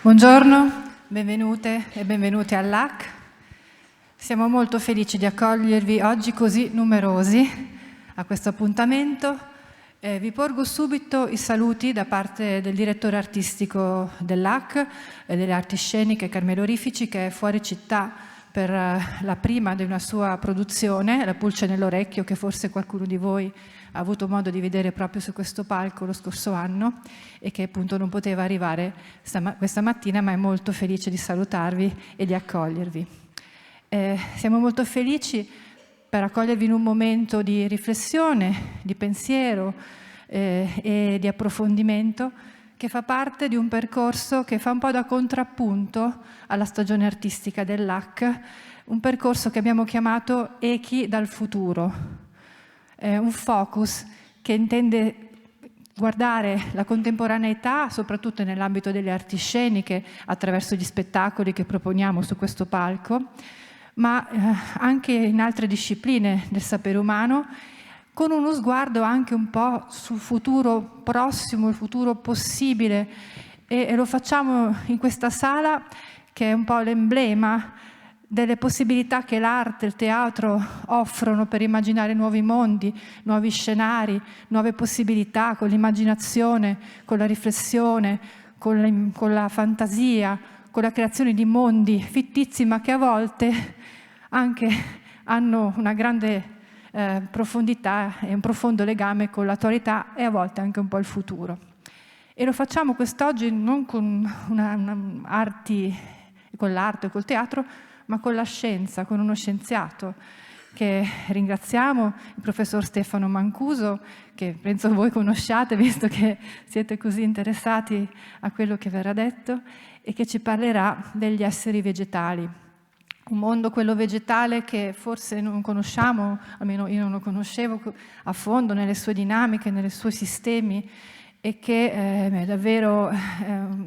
Buongiorno, benvenute e benvenuti all'AC. Siamo molto felici di accogliervi oggi così numerosi a questo appuntamento. Vi porgo subito i saluti da parte del direttore artistico dell'AC e delle arti sceniche Carmelo Rifici, che è fuori città per la prima di una sua produzione, La pulce nell'orecchio, che forse qualcuno di voi ha avuto modo di vedere proprio su questo palco lo scorso anno e che appunto non poteva arrivare questa mattina, ma è molto felice di salutarvi e di accogliervi. Siamo molto felici per accogliervi in un momento di riflessione, di pensiero e di approfondimento che fa parte di un percorso che fa un po' da contrappunto alla stagione artistica dell'AC, un percorso che abbiamo chiamato Echi dal futuro. Un focus che intende guardare la contemporaneità, soprattutto nell'ambito delle arti sceniche, attraverso gli spettacoli che proponiamo su questo palco, ma anche in altre discipline del sapere umano, con uno sguardo anche un po' sul futuro prossimo, il futuro possibile, e lo facciamo in questa sala che è un po' l'emblema delle possibilità che l'arte e il teatro offrono per immaginare nuovi mondi, nuovi scenari, nuove possibilità con l'immaginazione, con la riflessione, con la fantasia, con la creazione di mondi fittizi, ma che a volte anche hanno una grande profondità e un profondo legame con l'attualità e a volte anche un po' il futuro. E lo facciamo quest'oggi non con arti, con l'arte o col teatro, ma con la scienza, con uno scienziato che ringraziamo, il professor Stefano Mancuso, che penso voi conosciate visto che siete così interessati a quello che verrà detto, e che ci parlerà degli esseri vegetali. Un mondo, quello vegetale, che forse non conosciamo, almeno io non lo conoscevo a fondo nelle sue dinamiche, nei suoi sistemi, e che è davvero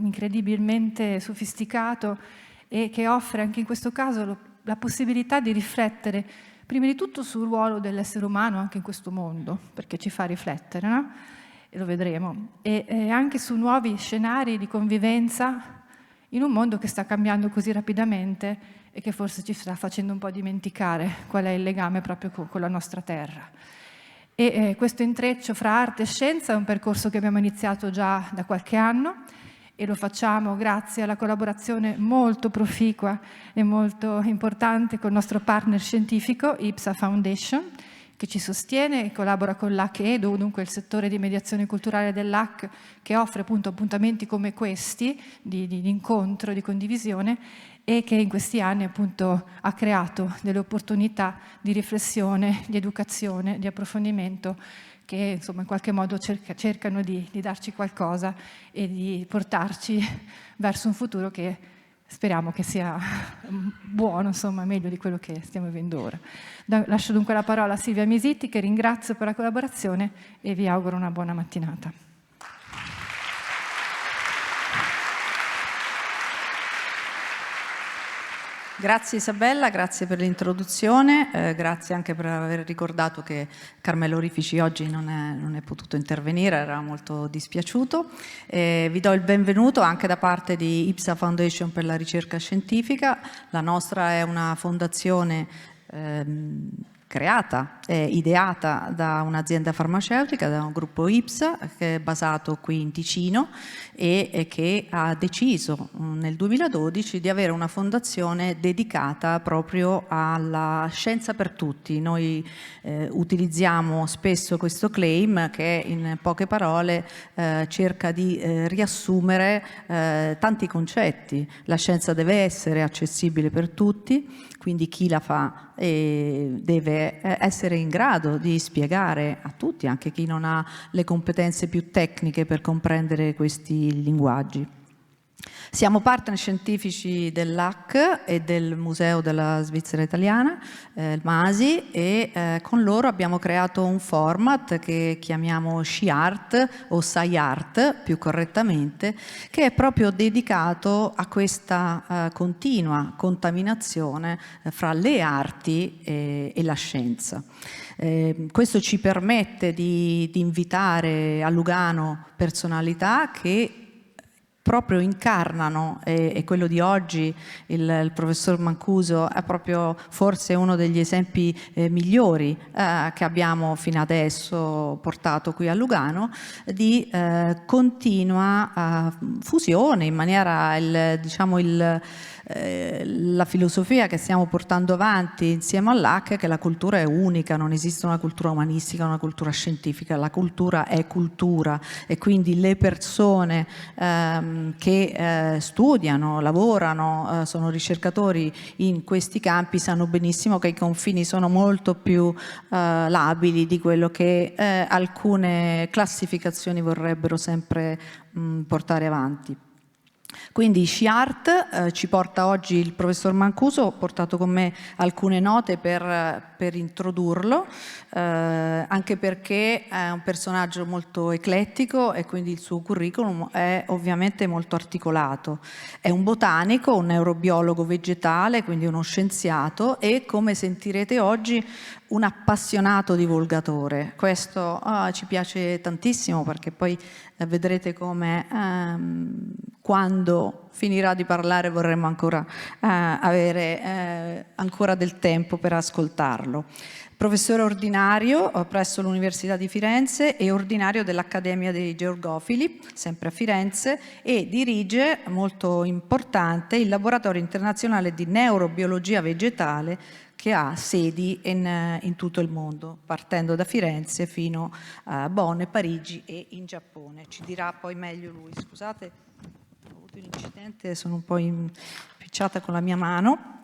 incredibilmente sofisticato e che offre anche in questo caso la possibilità di riflettere prima di tutto sul ruolo dell'essere umano anche in questo mondo, perché ci fa riflettere, no? E lo vedremo, e anche su nuovi scenari di convivenza in un mondo che sta cambiando così rapidamente e che forse ci sta facendo un po' dimenticare qual è il legame proprio con la nostra terra. E questo intreccio fra arte e scienza è un percorso che abbiamo iniziato già da qualche anno, e lo facciamo grazie alla collaborazione molto proficua e molto importante con il nostro partner scientifico, IPSA Foundation, che ci sostiene e collabora con l'AC Edu, dunque il settore di mediazione culturale dell'AC, che offre appunto appuntamenti come questi, di incontro, di condivisione, e che in questi anni appunto ha creato delle opportunità di riflessione, di educazione, di approfondimento, che insomma in qualche modo cercano di darci qualcosa e di portarci verso un futuro che speriamo che sia buono, insomma meglio di quello che stiamo vivendo ora. Lascio dunque la parola a Silvia Misitti, che ringrazio per la collaborazione e vi auguro una buona mattinata. Grazie Isabella, grazie per l'introduzione, grazie anche per aver ricordato che Carmelo Rifici oggi non è potuto intervenire, era molto dispiaciuto. Vi do il benvenuto anche da parte di IPSA Foundation per la ricerca scientifica. La nostra è una fondazione creata e ideata da un'azienda farmaceutica, da un gruppo IPSA che è basato qui in Ticino e che ha deciso nel 2012 di avere una fondazione dedicata proprio alla scienza per tutti. Noi utilizziamo spesso questo claim che in poche parole cerca di riassumere tanti concetti. La scienza deve essere accessibile per tutti, quindi chi la fa deve essere in grado di spiegare a tutti, anche chi non ha le competenze più tecniche per comprendere questi linguaggi. Siamo partner scientifici dell'AC e del Museo della Svizzera Italiana, il MASI, e con loro abbiamo creato un format che chiamiamo SciArt o SciArt più correttamente, che è proprio dedicato a questa continua contaminazione fra le arti e la scienza. Questo ci permette di invitare a Lugano personalità che proprio incarnano, e quello di oggi, il professor Mancuso, è proprio forse uno degli esempi migliori che abbiamo fino adesso portato qui a Lugano, di continua fusione in maniera, la filosofia che stiamo portando avanti insieme all'AC è che la cultura è unica, non esiste una cultura umanistica, una cultura scientifica, la cultura è cultura, e quindi le persone che studiano, lavorano, sono ricercatori in questi campi sanno benissimo che i confini sono molto più labili di quello che alcune classificazioni vorrebbero sempre portare avanti. Quindi SciArt ci porta oggi il professor Mancuso, ho portato con me alcune note per introdurlo, anche perché è un personaggio molto eclettico e quindi il suo curriculum è ovviamente molto articolato. È un botanico, un neurobiologo vegetale, quindi uno scienziato, e come sentirete oggi un appassionato divulgatore. Questo ci piace tantissimo, perché poi vedrete come quando finirà di parlare vorremmo ancora avere ancora del tempo per ascoltarlo. Professore ordinario presso l'Università di Firenze e ordinario dell'Accademia dei Georgofili, sempre a Firenze, e dirige, molto importante, il Laboratorio Internazionale di Neurobiologia Vegetale, che ha sedi in tutto il mondo, partendo da Firenze fino a Bonn, Parigi e in Giappone. Ci dirà poi meglio lui. Scusate, ho avuto un incidente, sono un po' impicciata con la mia mano.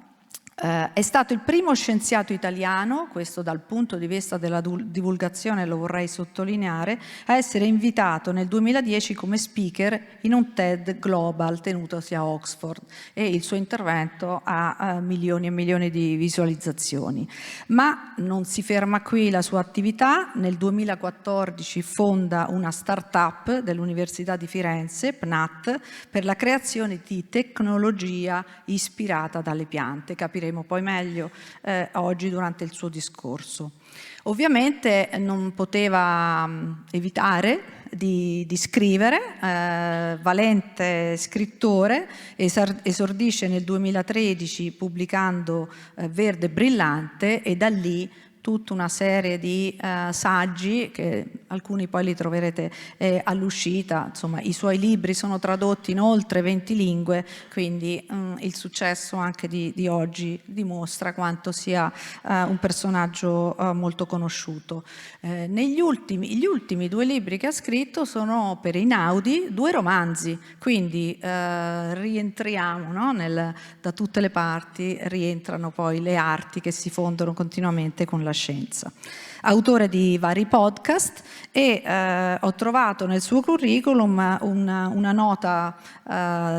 È stato il primo scienziato italiano, questo dal punto di vista della divulgazione lo vorrei sottolineare, a essere invitato nel 2010 come speaker in un TED Global tenutosi a Oxford, e il suo intervento ha milioni e milioni di visualizzazioni. Ma non si ferma qui la sua attività. Nel 2014 fonda una start-up dell'Università di Firenze, PNAT, per la creazione di tecnologia ispirata dalle piante. Capiremo poi meglio oggi durante il suo discorso. Ovviamente non poteva evitare di scrivere, valente scrittore, esordisce nel 2013 pubblicando Verde Brillante, e da lì tutta una serie di saggi, che alcuni poi li troverete all'uscita. Insomma, i suoi libri sono tradotti in oltre 20 lingue, quindi il successo anche di oggi dimostra quanto sia un personaggio molto conosciuto. Gli ultimi 2 libri che ha scritto sono opere inaudi, 2 romanzi, quindi rientriamo, no? Da tutte le parti rientrano poi le arti che si fondono continuamente con la scienza. Autore di vari podcast, e ho trovato nel suo curriculum una nota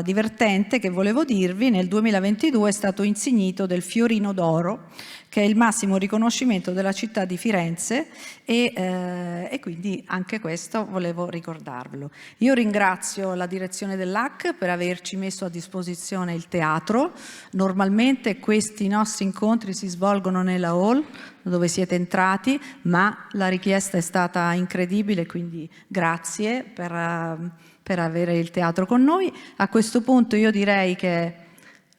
divertente che volevo dirvi. Nel 2022 è stato insignito del Fiorino d'Oro, che è il massimo riconoscimento della città di Firenze, e quindi anche questo volevo ricordarvelo. Io ringrazio la direzione dell'AC per averci messo a disposizione il teatro. Normalmente questi nostri incontri si svolgono nella hall dove siete entrati, ma la richiesta è stata incredibile, quindi grazie per avere il teatro con noi. A questo punto io direi che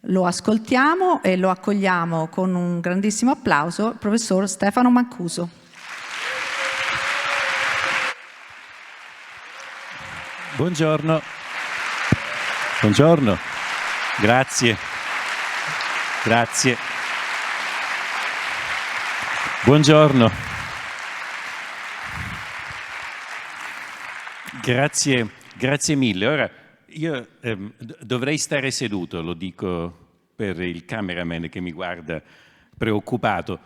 lo ascoltiamo e lo accogliamo con un grandissimo applauso, il professor Stefano Mancuso. Buongiorno. Buongiorno. Grazie. Grazie. Buongiorno. Grazie mille. Ora, io dovrei stare seduto, lo dico per il cameraman che mi guarda preoccupato.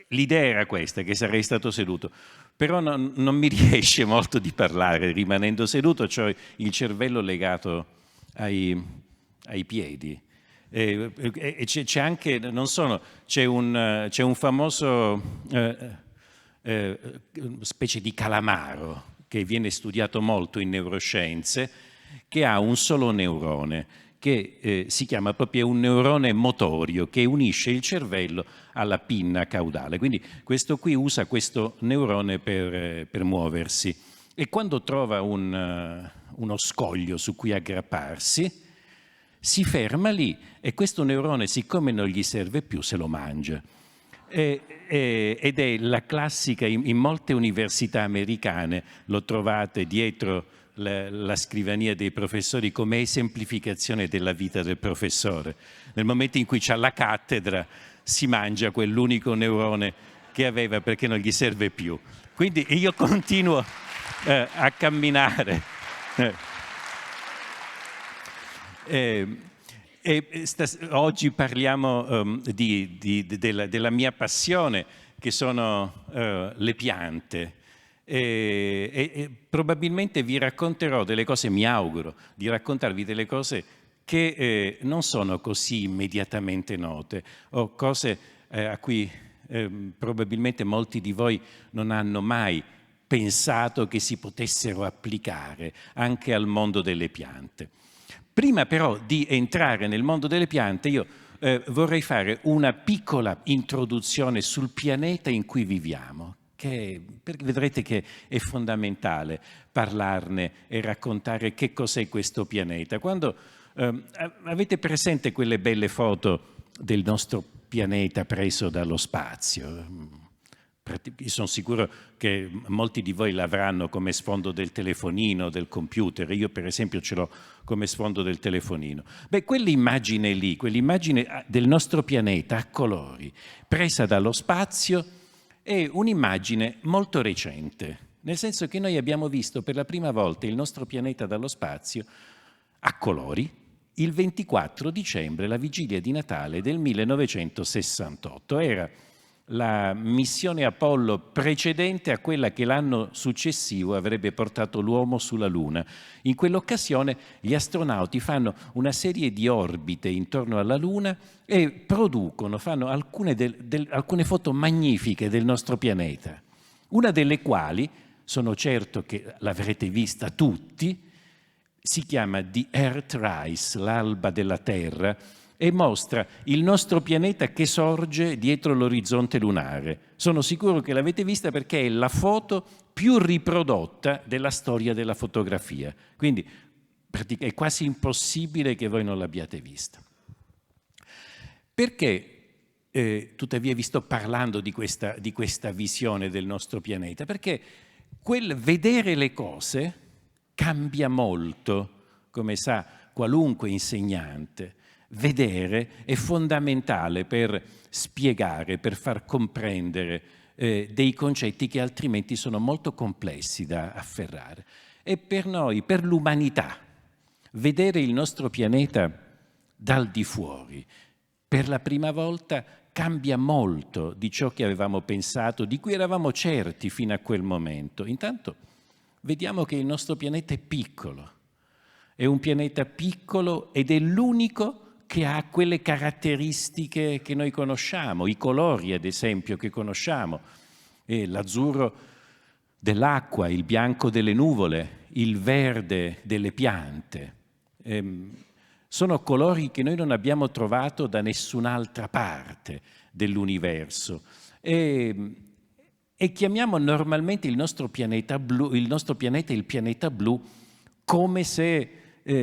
L'idea era questa, che sarei stato seduto, però non mi riesce molto di parlare rimanendo seduto, ho il cervello legato ai piedi. E c'è anche, non sono, c'è un famoso specie di calamaro che viene studiato molto in neuroscienze, che ha un solo neurone, che si chiama proprio un neurone motorio, che unisce il cervello alla pinna caudale. Quindi questo qui usa questo neurone per muoversi. e quando trova uno scoglio su cui aggrapparsi, si ferma lì e questo neurone, siccome non gli serve più, se lo mangia. Ed è la classica, in molte università americane lo trovate dietro la scrivania dei professori come esemplificazione della vita del professore. Nel momento in cui c'ha la cattedra si mangia quell'unico neurone che aveva perché non gli serve più. Quindi io continuo a camminare. Oggi parliamo della mia passione, che sono le piante. E probabilmente vi racconterò delle cose, mi auguro di raccontarvi delle cose che non sono così immediatamente note, o cose a cui probabilmente molti di voi non hanno mai pensato che si potessero applicare anche al mondo delle piante. Prima però di entrare nel mondo delle piante, io vorrei fare una piccola introduzione sul pianeta in cui viviamo, perché vedrete che è fondamentale parlarne e raccontare che cos'è questo pianeta. Quando avete presente quelle belle foto del nostro pianeta preso dallo spazio? Io sono sicuro che molti di voi l'avranno come sfondo del telefonino, del computer. Io per esempio ce l'ho come sfondo del telefonino. Beh, quell'immagine lì, quell'immagine del nostro pianeta a colori, presa dallo spazio, è un'immagine molto recente, nel senso che noi abbiamo visto per la prima volta il nostro pianeta dallo spazio a colori il 24 dicembre, la vigilia di Natale del 1968. Era la missione Apollo precedente a quella che l'anno successivo avrebbe portato l'uomo sulla Luna. In quell'occasione gli astronauti fanno una serie di orbite intorno alla Luna e fanno alcune foto magnifiche del nostro pianeta, una delle quali, sono certo che l'avrete vista tutti, si chiama The Earthrise, l'alba della Terra, e mostra il nostro pianeta che sorge dietro l'orizzonte lunare. Sono sicuro che l'avete vista perché è la foto più riprodotta della storia della fotografia. Quindi è quasi impossibile che voi non l'abbiate vista. Perché tuttavia vi sto parlando di questa visione del nostro pianeta? Perché quel vedere le cose cambia molto, come sa qualunque insegnante. Vedere è fondamentale per spiegare, per far comprendere dei concetti che altrimenti sono molto complessi da afferrare. E per noi, per l'umanità, vedere il nostro pianeta dal di fuori, per la prima volta cambia molto di ciò che avevamo pensato, di cui eravamo certi fino a quel momento. Intanto vediamo che il nostro pianeta è piccolo, è un pianeta piccolo ed è l'unico che ha quelle caratteristiche che noi conosciamo, i colori ad esempio che conosciamo, l'azzurro dell'acqua, il bianco delle nuvole, il verde delle piante. Sono colori che noi non abbiamo trovato da nessun'altra parte dell'universo e chiamiamo normalmente il nostro pianeta il pianeta blu come se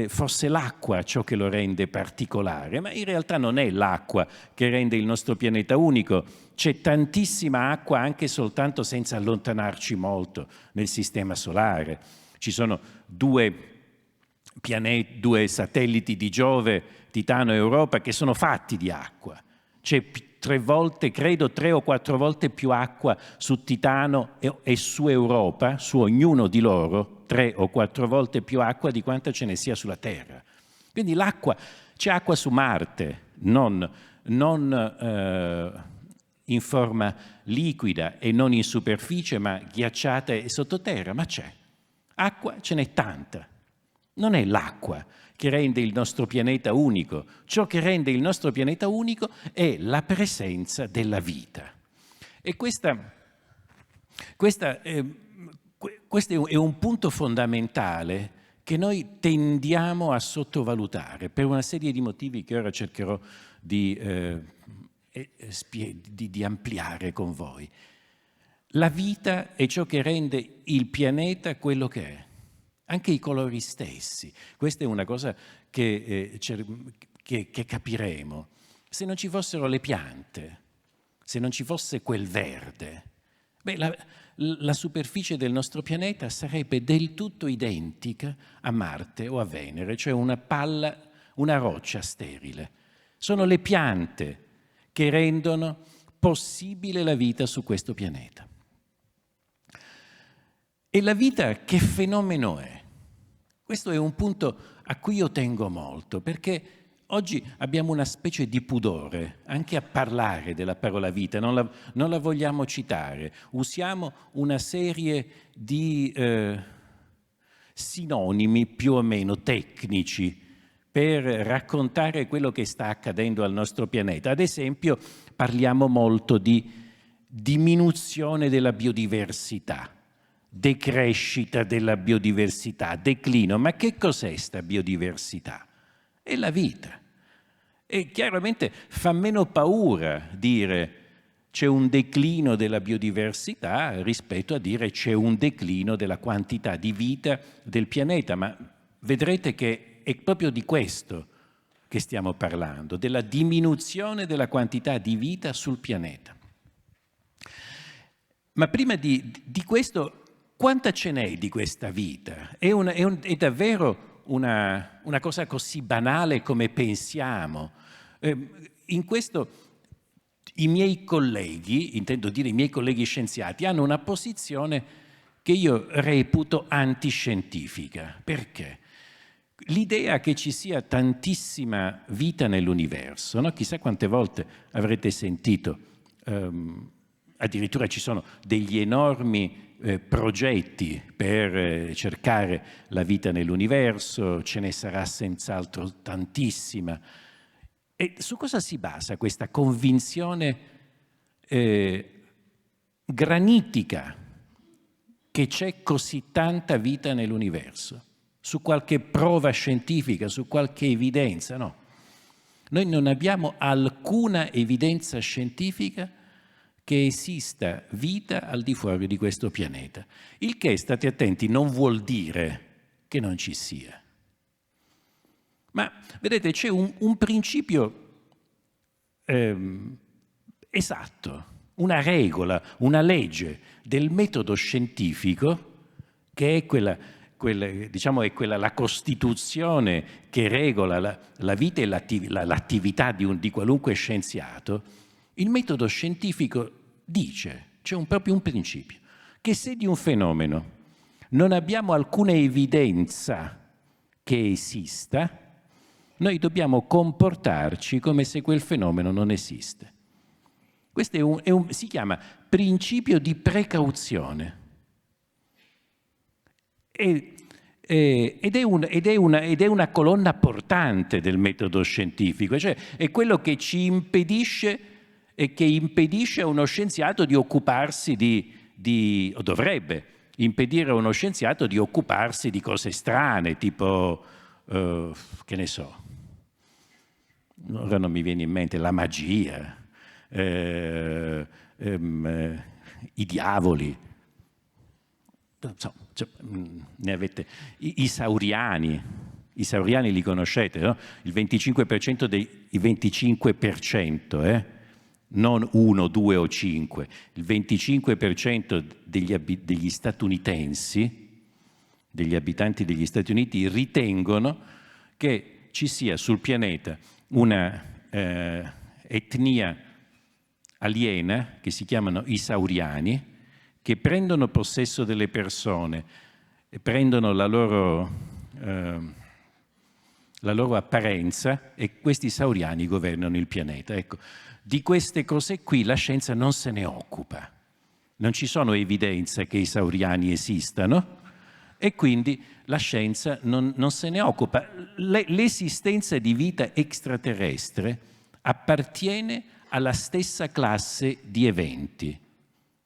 fosse l'acqua ciò che lo rende particolare, ma in realtà non è l'acqua che rende il nostro pianeta unico. C'è tantissima acqua anche soltanto senza allontanarci molto nel sistema solare. Ci sono due satelliti di Giove, Titano e Europa, che sono fatti di acqua. C'è 3 o 4 volte più acqua su Titano e su Europa, su ognuno di loro, 3 o 4 volte più acqua di quanta ce ne sia sulla Terra. Quindi c'è acqua su Marte, non in forma liquida e non in superficie, ma ghiacciata e sottoterra, ma c'è. Acqua ce n'è tanta. Non è l'acqua che rende il nostro pianeta unico. Ciò che rende il nostro pianeta unico è la presenza della vita. E questo è un punto fondamentale che noi tendiamo a sottovalutare per una serie di motivi che ora cercherò di ampliare con voi. la vita è ciò che rende il pianeta quello che è, anche i colori stessi. Questa è una cosa che capiremo. Se non ci fossero le piante, se non ci fosse quel verde, la superficie del nostro pianeta sarebbe del tutto identica a Marte o a Venere, cioè una palla, una roccia sterile. Sono le piante che rendono possibile la vita su questo pianeta. E la vita che fenomeno è? Questo è un punto a cui io tengo molto, perché oggi abbiamo una specie di pudore anche a parlare della parola vita, non la vogliamo citare. Usiamo una serie di sinonimi più o meno tecnici per raccontare quello che sta accadendo al nostro pianeta. Ad esempio, parliamo molto di diminuzione della biodiversità, decrescita della biodiversità, declino. Ma che cos'è sta biodiversità? È la vita. E chiaramente fa meno paura dire c'è un declino della biodiversità rispetto a dire c'è un declino della quantità di vita del pianeta, ma vedrete che è proprio di questo che stiamo parlando, della diminuzione della quantità di vita sul pianeta. Ma prima di questo, quanta ce n'è di questa vita? È davvero una cosa così banale come pensiamo? In questo i miei colleghi, intendo dire i miei colleghi scienziati, hanno una posizione che io reputo antiscientifica. Perché? L'idea che ci sia tantissima vita nell'universo, no? Chissà quante volte avrete sentito, addirittura ci sono degli enormi progetti per cercare la vita nell'universo, ce ne sarà senz'altro tantissima. E su cosa si basa questa convinzione granitica che c'è così tanta vita nell'universo? Su qualche prova scientifica, su qualche evidenza? No. Noi non abbiamo alcuna evidenza scientifica che esista vita al di fuori di questo pianeta. Il che, state attenti, non vuol dire che non ci sia. Ma vedete, c'è un principio esatto, una regola, una legge del metodo scientifico che è quella, la Costituzione che regola la vita e l'attività di qualunque scienziato. Il metodo scientifico dice, c'è proprio un principio, che se di un fenomeno non abbiamo alcuna evidenza che esista, noi dobbiamo comportarci come se quel fenomeno non esiste. Questo si chiama principio di precauzione. Ed è una colonna portante del metodo scientifico, cioè è quello che ci impedisce e che impedisce a uno scienziato di occuparsi o dovrebbe impedire a uno scienziato di occuparsi di cose strane, tipo, che ne so, ora non mi viene in mente, la magia, i diavoli, ne avete, i sauriani li conoscete, no? Il 25%, non 1, 2 o 5, il 25% degli statunitensi, degli abitanti degli Stati Uniti, ritengono che ci sia sul pianeta una etnia aliena che si chiamano i sauriani, che prendono possesso delle persone e prendono la loro apparenza, e questi sauriani governano il pianeta. Ecco, di queste cose qui la scienza non se ne occupa. Non ci sono evidenze che i sauriani esistano e quindi la scienza non se ne occupa. L'esistenza di vita extraterrestre appartiene alla stessa classe di eventi.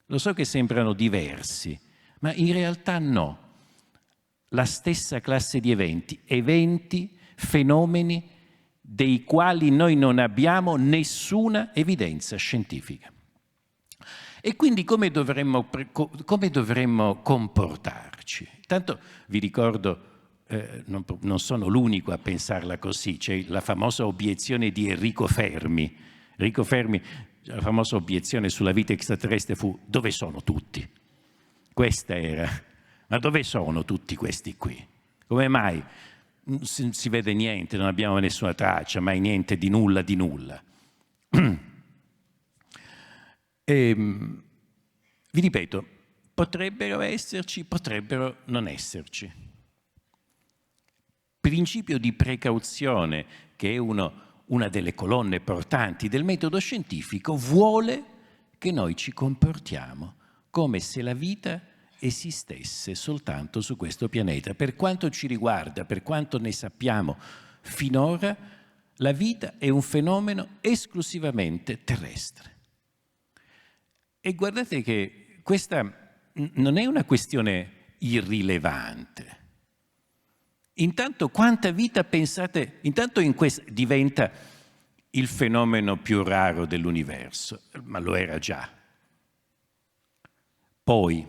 Lo so che sembrano diversi, ma in realtà no. La stessa classe di eventi, fenomeni dei quali noi non abbiamo nessuna evidenza scientifica. E quindi come dovremmo comportarci? Tanto vi ricordo, non sono l'unico a pensarla così, c'è la famosa obiezione di Enrico Fermi. Enrico Fermi, la famosa obiezione sulla vita extraterrestre fu: dove sono tutti? Questa era. Ma dove sono tutti questi qui? Come mai non si vede niente, non abbiamo nessuna traccia, mai niente di nulla di nulla? Vi ripeto, potrebbero esserci, potrebbero non esserci. Principio di precauzione, che è una delle colonne portanti del metodo scientifico, vuole che noi ci comportiamo come se la vita esistesse soltanto su questo pianeta. Per quanto ci riguarda, per quanto ne sappiamo finora, la vita è un fenomeno esclusivamente terrestre. E guardate che questa non è una questione irrilevante. Intanto quanta vita pensate, intanto diventa il fenomeno più raro dell'universo, ma lo era già. Poi,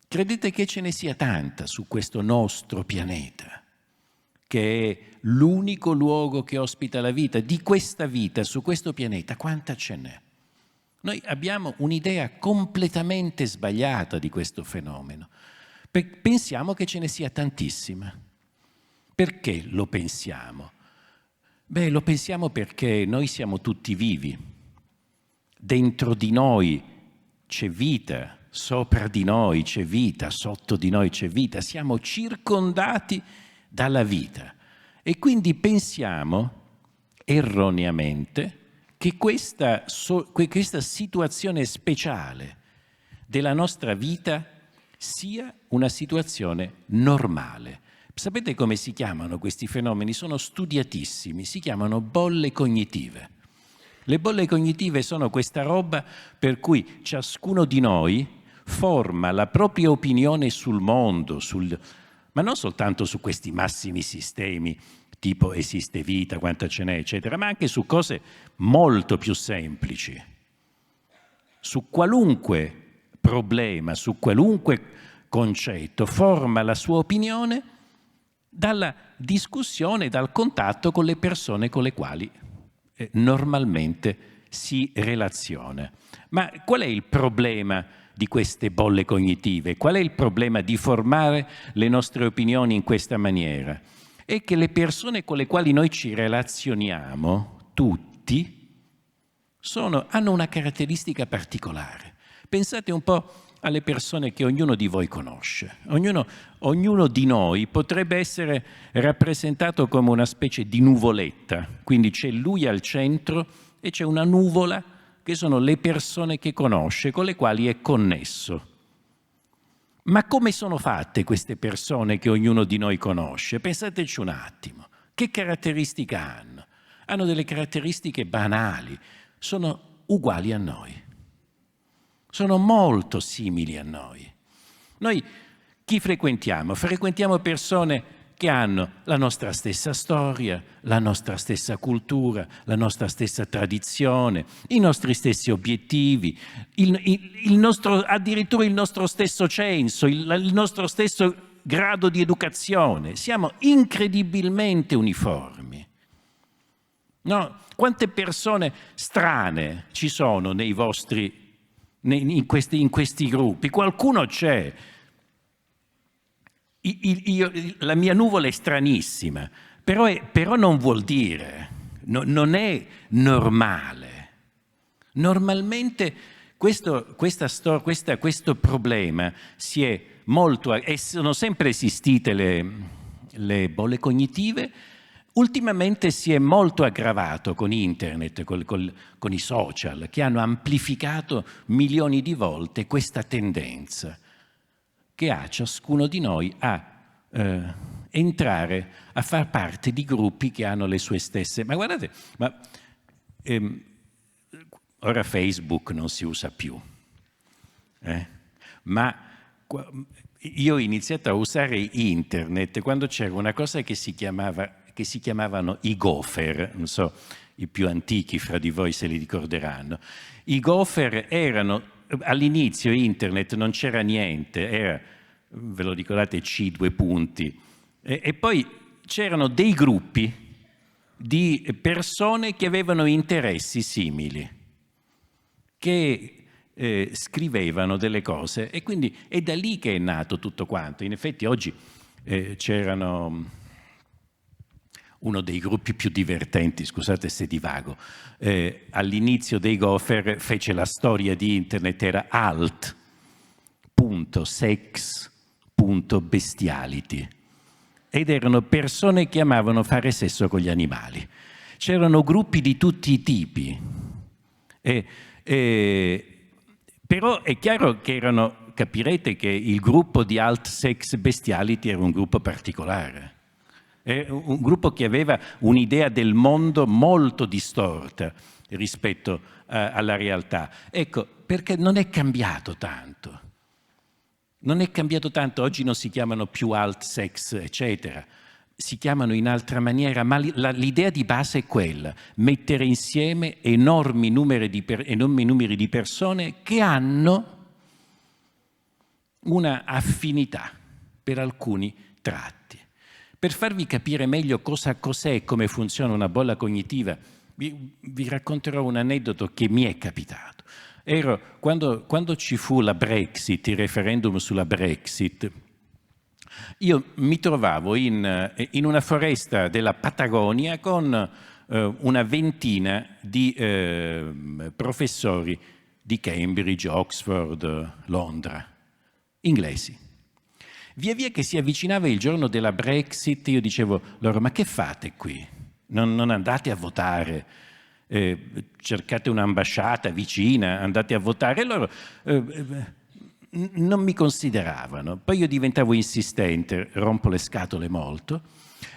credete che ce ne sia tanta su questo nostro pianeta, che è l'unico luogo che ospita la vita, di questa vita su questo pianeta, quanta ce n'è? Noi abbiamo un'idea completamente sbagliata di questo fenomeno. Pensiamo che ce ne sia tantissima. Perché lo pensiamo? Beh, lo pensiamo perché noi siamo tutti vivi. Dentro di noi c'è vita, sopra di noi c'è vita, sotto di noi c'è vita. Siamo circondati dalla vita. E quindi pensiamo erroneamente che questa situazione speciale della nostra vita sia una situazione normale. Sapete come si chiamano questi fenomeni? Sono studiatissimi, si chiamano bolle cognitive. Le bolle cognitive sono questa roba per cui ciascuno di noi forma la propria opinione sul mondo, ma non soltanto su questi massimi sistemi, tipo esiste vita, quanta ce n'è, eccetera, ma anche su cose molto più semplici. Su qualunque problema, su qualunque concetto, forma la sua opinione dalla discussione, dal contatto con le persone con le quali normalmente si relaziona. Ma qual è il problema di queste bolle cognitive? Qual è il problema di formare le nostre opinioni in questa maniera? È che le persone con le quali noi ci relazioniamo, tutti, hanno una caratteristica particolare. Pensate un po' alle persone che ognuno di voi conosce. Ognuno di noi potrebbe essere rappresentato come una specie di nuvoletta, quindi c'è lui al centro e c'è una nuvola che sono le persone che conosce, con le quali è connesso. Ma come sono fatte queste persone che ognuno di noi conosce? Pensateci un attimo. Che caratteristiche hanno? Hanno delle caratteristiche banali, sono uguali a noi. Sono molto simili a noi. Noi chi frequentiamo? Frequentiamo persone che hanno la nostra stessa storia, la nostra stessa cultura, la nostra stessa tradizione, i nostri stessi obiettivi, addirittura il nostro stesso censo, il nostro stesso grado di educazione. Siamo incredibilmente uniformi. No? Quante persone strane ci sono nei vostri, in questi gruppi? Qualcuno c'è. La mia nuvola è stranissima, però non vuol dire, non è normale. Normalmente questo problema sono sempre esistite le bolle cognitive, ultimamente si è molto aggravato con internet, con i social, che hanno amplificato milioni di volte questa tendenza che ha ciascuno di noi a entrare a far parte di gruppi che hanno le sue stesse. Ma guardate, ora Facebook non si usa più, ma io ho iniziato a usare internet quando c'era una cosa che si chiamavano i gopher, non so, i più antichi fra di voi se li ricorderanno. I gopher erano all'inizio internet non c'era niente, era, ve lo ricordate, C, due punti, e poi c'erano dei gruppi di persone che avevano interessi simili, che scrivevano delle cose, e quindi è da lì che è nato tutto quanto. In effetti oggi c'erano uno dei gruppi più divertenti, scusate se divago, all'inizio dei Gopher fece la storia di internet, era alt.sex.bestiality, ed erano persone che amavano fare sesso con gli animali. C'erano gruppi di tutti i tipi, però è chiaro che capirete che il gruppo di alt.sex.bestiality era un gruppo particolare. È un gruppo che aveva un'idea del mondo molto distorta rispetto alla realtà. Ecco, perché non è cambiato tanto. Non è cambiato tanto, oggi non si chiamano più alt sex, eccetera. Si chiamano in altra maniera, ma l'idea di base è quella: mettere insieme enormi numeri di persone che hanno una affinità per alcuni tratti. Per farvi capire meglio cos'è e come funziona una bolla cognitiva, vi racconterò un aneddoto che mi è capitato. Quando ci fu la Brexit, il referendum sulla Brexit, io mi trovavo in una foresta della Patagonia con una ventina di professori di Cambridge, Oxford, Londra, inglesi. Via via che si avvicinava il giorno della Brexit, io dicevo loro: ma che fate qui? Non andate a votare? Cercate un'ambasciata vicina, andate a votare? E loro non mi consideravano. Poi io diventavo insistente, rompo le scatole molto,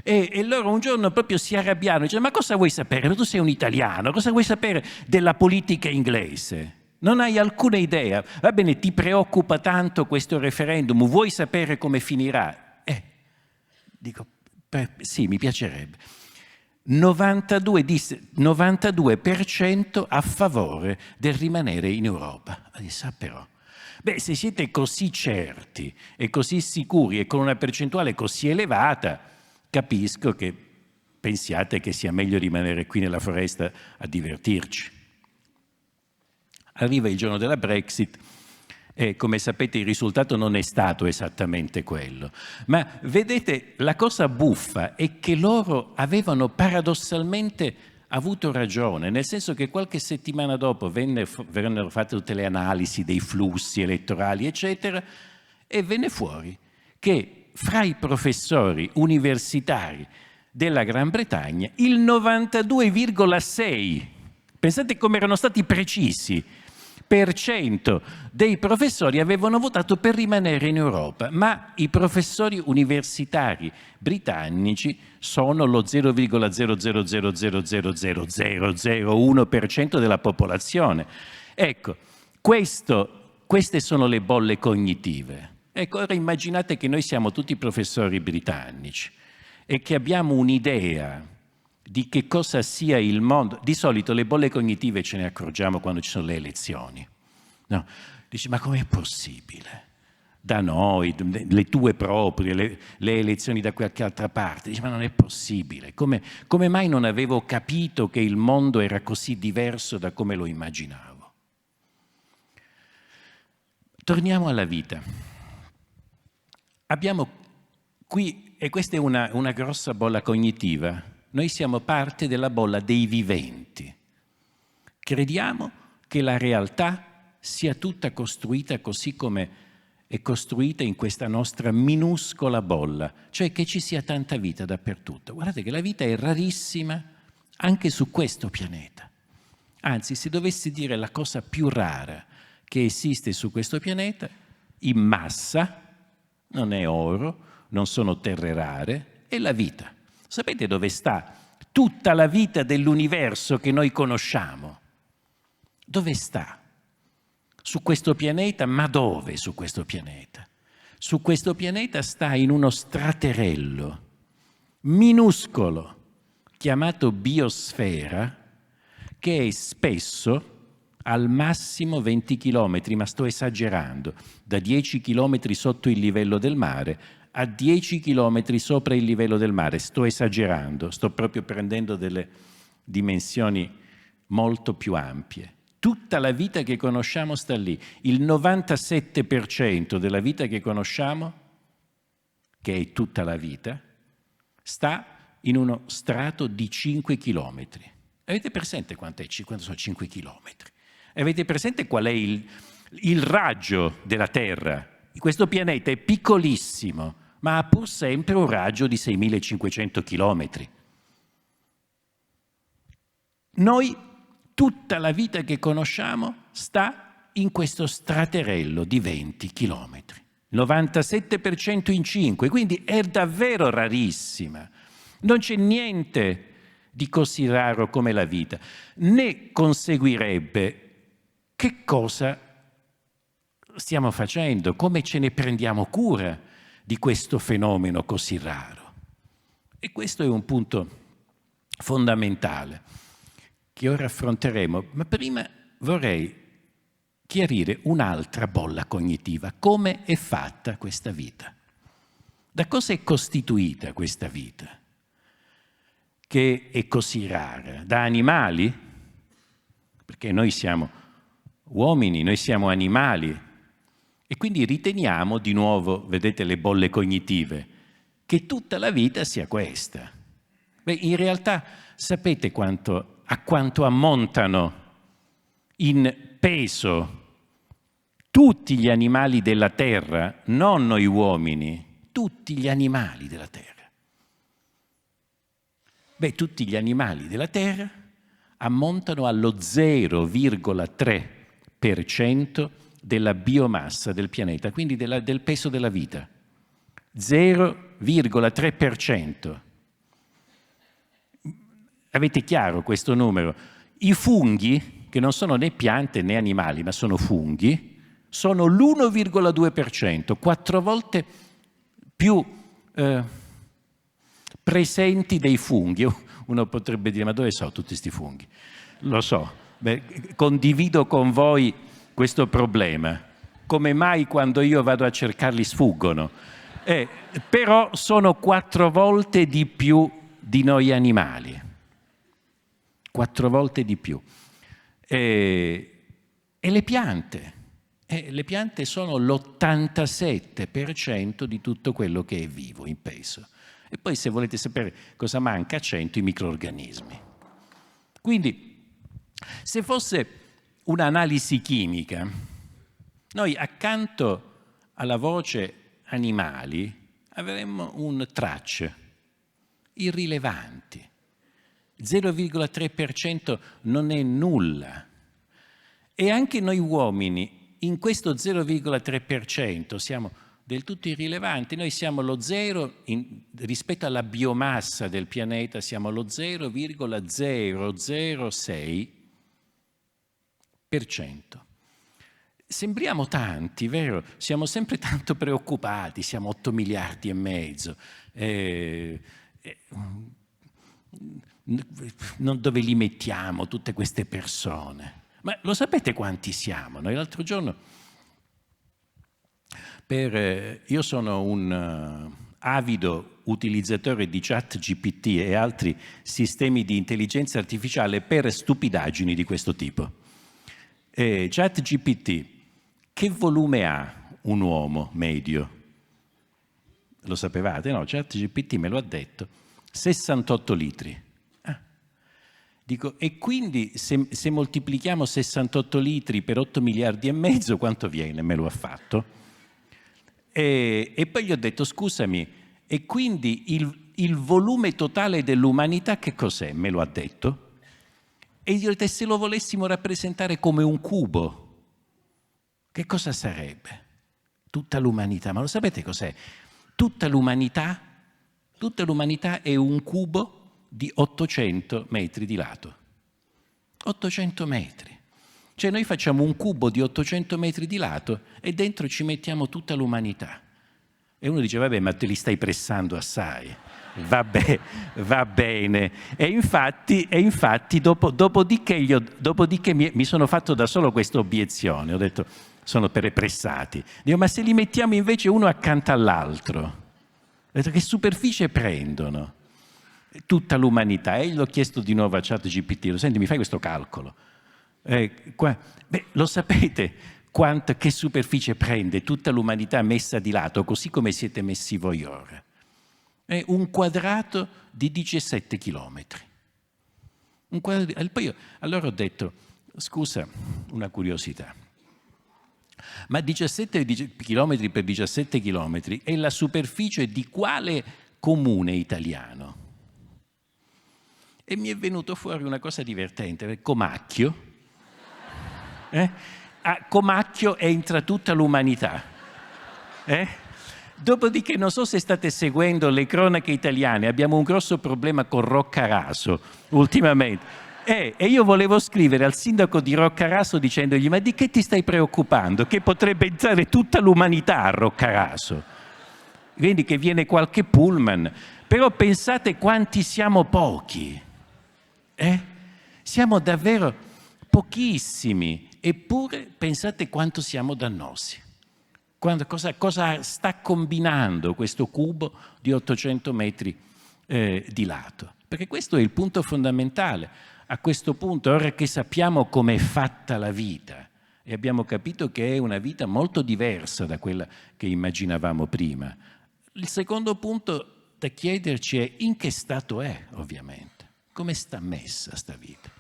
e loro un giorno proprio si arrabbiarono, dicevano: ma cosa vuoi sapere? Tu sei un italiano, cosa vuoi sapere della politica inglese? Non hai alcuna idea. Va bene, ti preoccupa tanto questo referendum, vuoi sapere come finirà? Dico, sì, mi piacerebbe. 92% a favore del rimanere in Europa. Ma sa però, se siete così certi e così sicuri e con una percentuale così elevata, capisco che pensiate che sia meglio rimanere qui nella foresta a divertirci. Arriva il giorno della Brexit e, come sapete, il risultato non è stato esattamente quello. Ma vedete, la cosa buffa è che loro avevano paradossalmente avuto ragione, nel senso che qualche settimana dopo vennero fatte tutte le analisi dei flussi elettorali, eccetera, e venne fuori che fra i professori universitari della Gran Bretagna il 92,6%, pensate come erano stati precisi, dei professori avevano votato per rimanere in Europa, ma i professori universitari britannici sono lo 0,000000001% della popolazione. Ecco, queste sono le bolle cognitive. Ecco, ora immaginate che noi siamo tutti professori britannici e che abbiamo un'idea di che cosa sia il mondo. Di solito le bolle cognitive ce ne accorgiamo quando ci sono le elezioni. No? Dici, ma com'è possibile? Da noi, le tue proprie, le elezioni da qualche altra parte. Dici, ma non è possibile. Come mai non avevo capito che il mondo era così diverso da come lo immaginavo? Torniamo alla vita. Abbiamo qui, e questa è una grossa bolla cognitiva, noi siamo parte della bolla dei viventi. Crediamo che la realtà sia tutta costruita così come è costruita in questa nostra minuscola bolla, cioè che ci sia tanta vita dappertutto. Guardate che la vita è rarissima anche su questo pianeta. Anzi, se dovessi dire la cosa più rara che esiste su questo pianeta, in massa, non è oro, non sono terre rare, è la vita. Sapete dove sta tutta la vita dell'universo che noi conosciamo? Dove sta? Su questo pianeta? Ma dove su questo pianeta? Su questo pianeta sta in uno straterello minuscolo chiamato biosfera, che è spesso al massimo 20 chilometri, ma sto esagerando, da 10 chilometri sotto il livello del mare a 10 chilometri sopra il livello del mare. Sto esagerando, sto proprio prendendo delle dimensioni molto più ampie. Tutta la vita che conosciamo sta lì. Il 97% della vita che conosciamo, che è tutta la vita, sta in uno strato di 5 chilometri. Avete presente quanto sono 5 chilometri? Avete presente qual è il raggio della Terra? Questo pianeta è piccolissimo, ma ha pur sempre un raggio di 6.500 chilometri. Noi, tutta la vita che conosciamo, sta in questo straterello di 20 chilometri. 97% in 5, quindi è davvero rarissima. Non c'è niente di così raro come la vita. Ne conseguirebbe che cosa stiamo facendo, come ce ne prendiamo cura di questo fenomeno così raro. E questo è un punto fondamentale che ora affronteremo, ma prima vorrei chiarire un'altra bolla cognitiva. Come è fatta questa vita? Da cosa è costituita questa vita? Che è così rara? Da animali? Perché noi siamo uomini, noi siamo animali e quindi riteniamo, di nuovo, vedete le bolle cognitive, che tutta la vita sia questa. Beh, in realtà sapete a quanto ammontano in peso tutti gli animali della Terra, non noi uomini, tutti gli animali della Terra. Beh, tutti gli animali della Terra ammontano allo 0,3% della biomassa del pianeta, quindi del peso della vita. 0,3%. Avete chiaro questo numero? I funghi, che non sono né piante né animali, ma sono funghi, sono l'1,2%, 4 volte più presenti dei funghi. Uno potrebbe dire, ma dove sono tutti questi funghi? Lo so, condivido con voi questo problema. Come mai quando io vado a cercarli sfuggono? Però sono 4 volte di più di noi animali. 4 volte di più. E le piante? Le piante sono l'87% di tutto quello che è vivo in peso. E poi, se volete sapere cosa manca, 100 i microrganismi. Quindi, se fosse un'analisi chimica, noi accanto alla voce animali avremmo un tracce irrilevanti. 0,3% non è nulla. E anche noi uomini, in questo 0,3% siamo del tutto irrilevanti. Noi siamo lo 0, rispetto alla biomassa del pianeta, siamo lo 0,006%. Sembriamo tanti, vero? Siamo sempre tanto preoccupati, siamo 8 miliardi e mezzo. Dove li mettiamo tutte queste persone? Ma lo sapete quanti siamo? Noi l'altro giorno, io sono un avido utilizzatore di ChatGPT e altri sistemi di intelligenza artificiale per stupidaggini di questo tipo. ChatGPT, che volume ha un uomo medio? Lo sapevate? No, ChatGPT me lo ha detto. 68 litri. Dico, e quindi se moltiplichiamo 68 litri per 8 miliardi e mezzo, quanto viene? Me lo ha fatto. E poi gli ho detto, scusami, e quindi il volume totale dell'umanità che cos'è? Me lo ha detto. E gli ho detto, se lo volessimo rappresentare come un cubo, che cosa sarebbe? Tutta l'umanità. Ma lo sapete cos'è? Tutta l'umanità è un cubo di 800 metri di lato. 800 metri. Cioè noi facciamo un cubo di 800 metri di lato e dentro ci mettiamo tutta l'umanità. E uno dice, vabbè, ma te li stai pressando assai. Va bene. E infatti dopodiché mi sono fatto da solo questa obiezione. Ho detto, sono pressati. Dico, ma se li mettiamo invece uno accanto all'altro? Ho detto, che superficie prendono? Tutta l'umanità. E l'ho chiesto di nuovo a ChatGPT, senti, mi fai questo calcolo? Lo sapete che superficie prende tutta l'umanità messa di lato, così come siete messi voi ora? È un quadrato di 17 chilometri. Poi allora ho detto, scusa, una curiosità, ma 17 chilometri per 17 chilometri è la superficie di quale comune italiano? E mi è venuto fuori una cosa divertente, Comacchio. A Comacchio entra tutta l'umanità. Dopodiché, non so se state seguendo le cronache italiane, abbiamo un grosso problema con Roccaraso ultimamente. E io volevo scrivere al sindaco di Roccaraso dicendogli, ma di che ti stai preoccupando? Che potrebbe entrare tutta l'umanità a Roccaraso. Quindi che viene qualche pullman. Però pensate quanti siamo pochi. Siamo davvero pochissimi. Eppure pensate quanto siamo dannosi. Cosa sta combinando questo cubo di 800 metri di lato? Perché questo è il punto fondamentale. A questo punto, ora che sappiamo com'è fatta la vita e abbiamo capito che è una vita molto diversa da quella che immaginavamo prima, il secondo punto da chiederci è in che stato è, ovviamente. Come sta messa sta vita?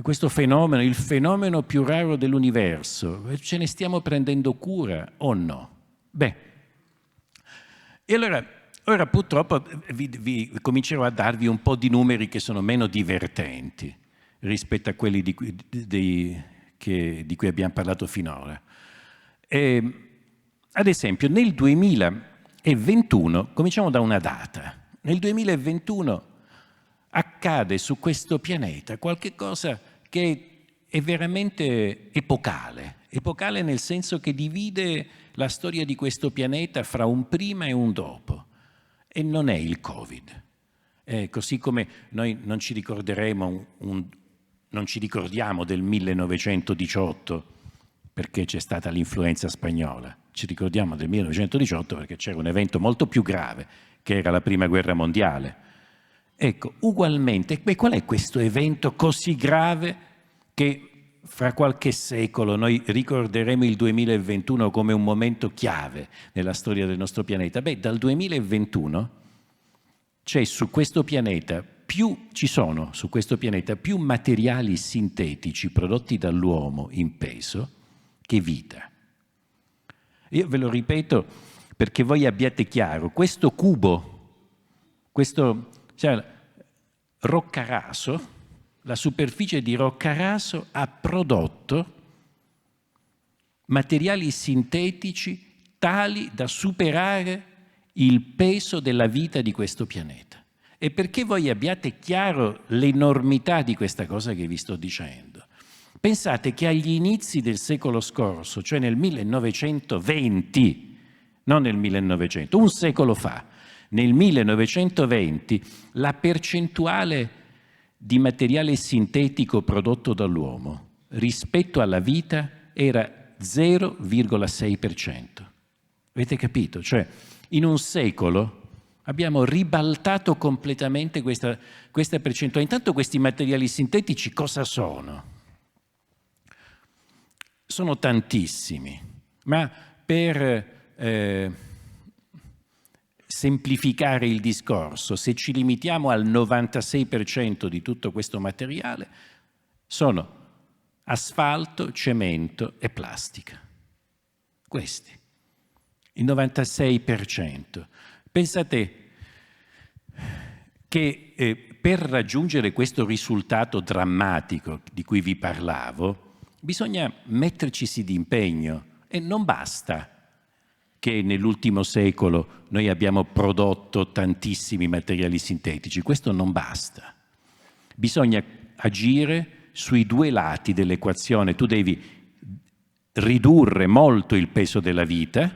Questo fenomeno, il fenomeno più raro dell'universo, ce ne stiamo prendendo cura o no? E allora, ora purtroppo vi comincerò a darvi un po' di numeri che sono meno divertenti rispetto a quelli di cui abbiamo parlato finora. Ad esempio, nel 2021, cominciamo da una data, nel 2021 accade su questo pianeta qualche cosa che è veramente epocale nel senso che divide la storia di questo pianeta fra un prima e un dopo, e non è il Covid. Così come noi non ci ricordiamo del 1918 perché c'è stata l'influenza spagnola, ci ricordiamo del 1918 perché c'era un evento molto più grave che era la Prima Guerra Mondiale. Ecco, ugualmente, qual è questo evento così grave che fra qualche secolo noi ricorderemo il 2021 come un momento chiave nella storia del nostro pianeta? Dal 2021 ci sono su questo pianeta più materiali sintetici prodotti dall'uomo in peso che vita. Io ve lo ripeto perché voi abbiate chiaro, questo cubo, Roccaraso, la superficie di Roccaraso ha prodotto materiali sintetici tali da superare il peso della vita di questo pianeta. E perché voi abbiate chiaro l'enormità di questa cosa che vi sto dicendo, pensate che agli inizi del secolo scorso, cioè nel 1920, non nel 1900, un secolo fa, nel 1920 la percentuale di materiale sintetico prodotto dall'uomo rispetto alla vita era 0,6%. Avete capito? Cioè, in un secolo abbiamo ribaltato completamente questa percentuale. Intanto questi materiali sintetici cosa sono? Sono tantissimi, ma per semplificare il discorso, se ci limitiamo al 96% di tutto questo materiale, sono asfalto, cemento e plastica. Questi, il 96%. Pensate che per raggiungere questo risultato drammatico di cui vi parlavo, bisogna mettercisi d'impegno e non basta che nell'ultimo secolo noi abbiamo prodotto tantissimi materiali sintetici. Questo non basta. Bisogna agire sui due lati dell'equazione. Tu devi ridurre molto il peso della vita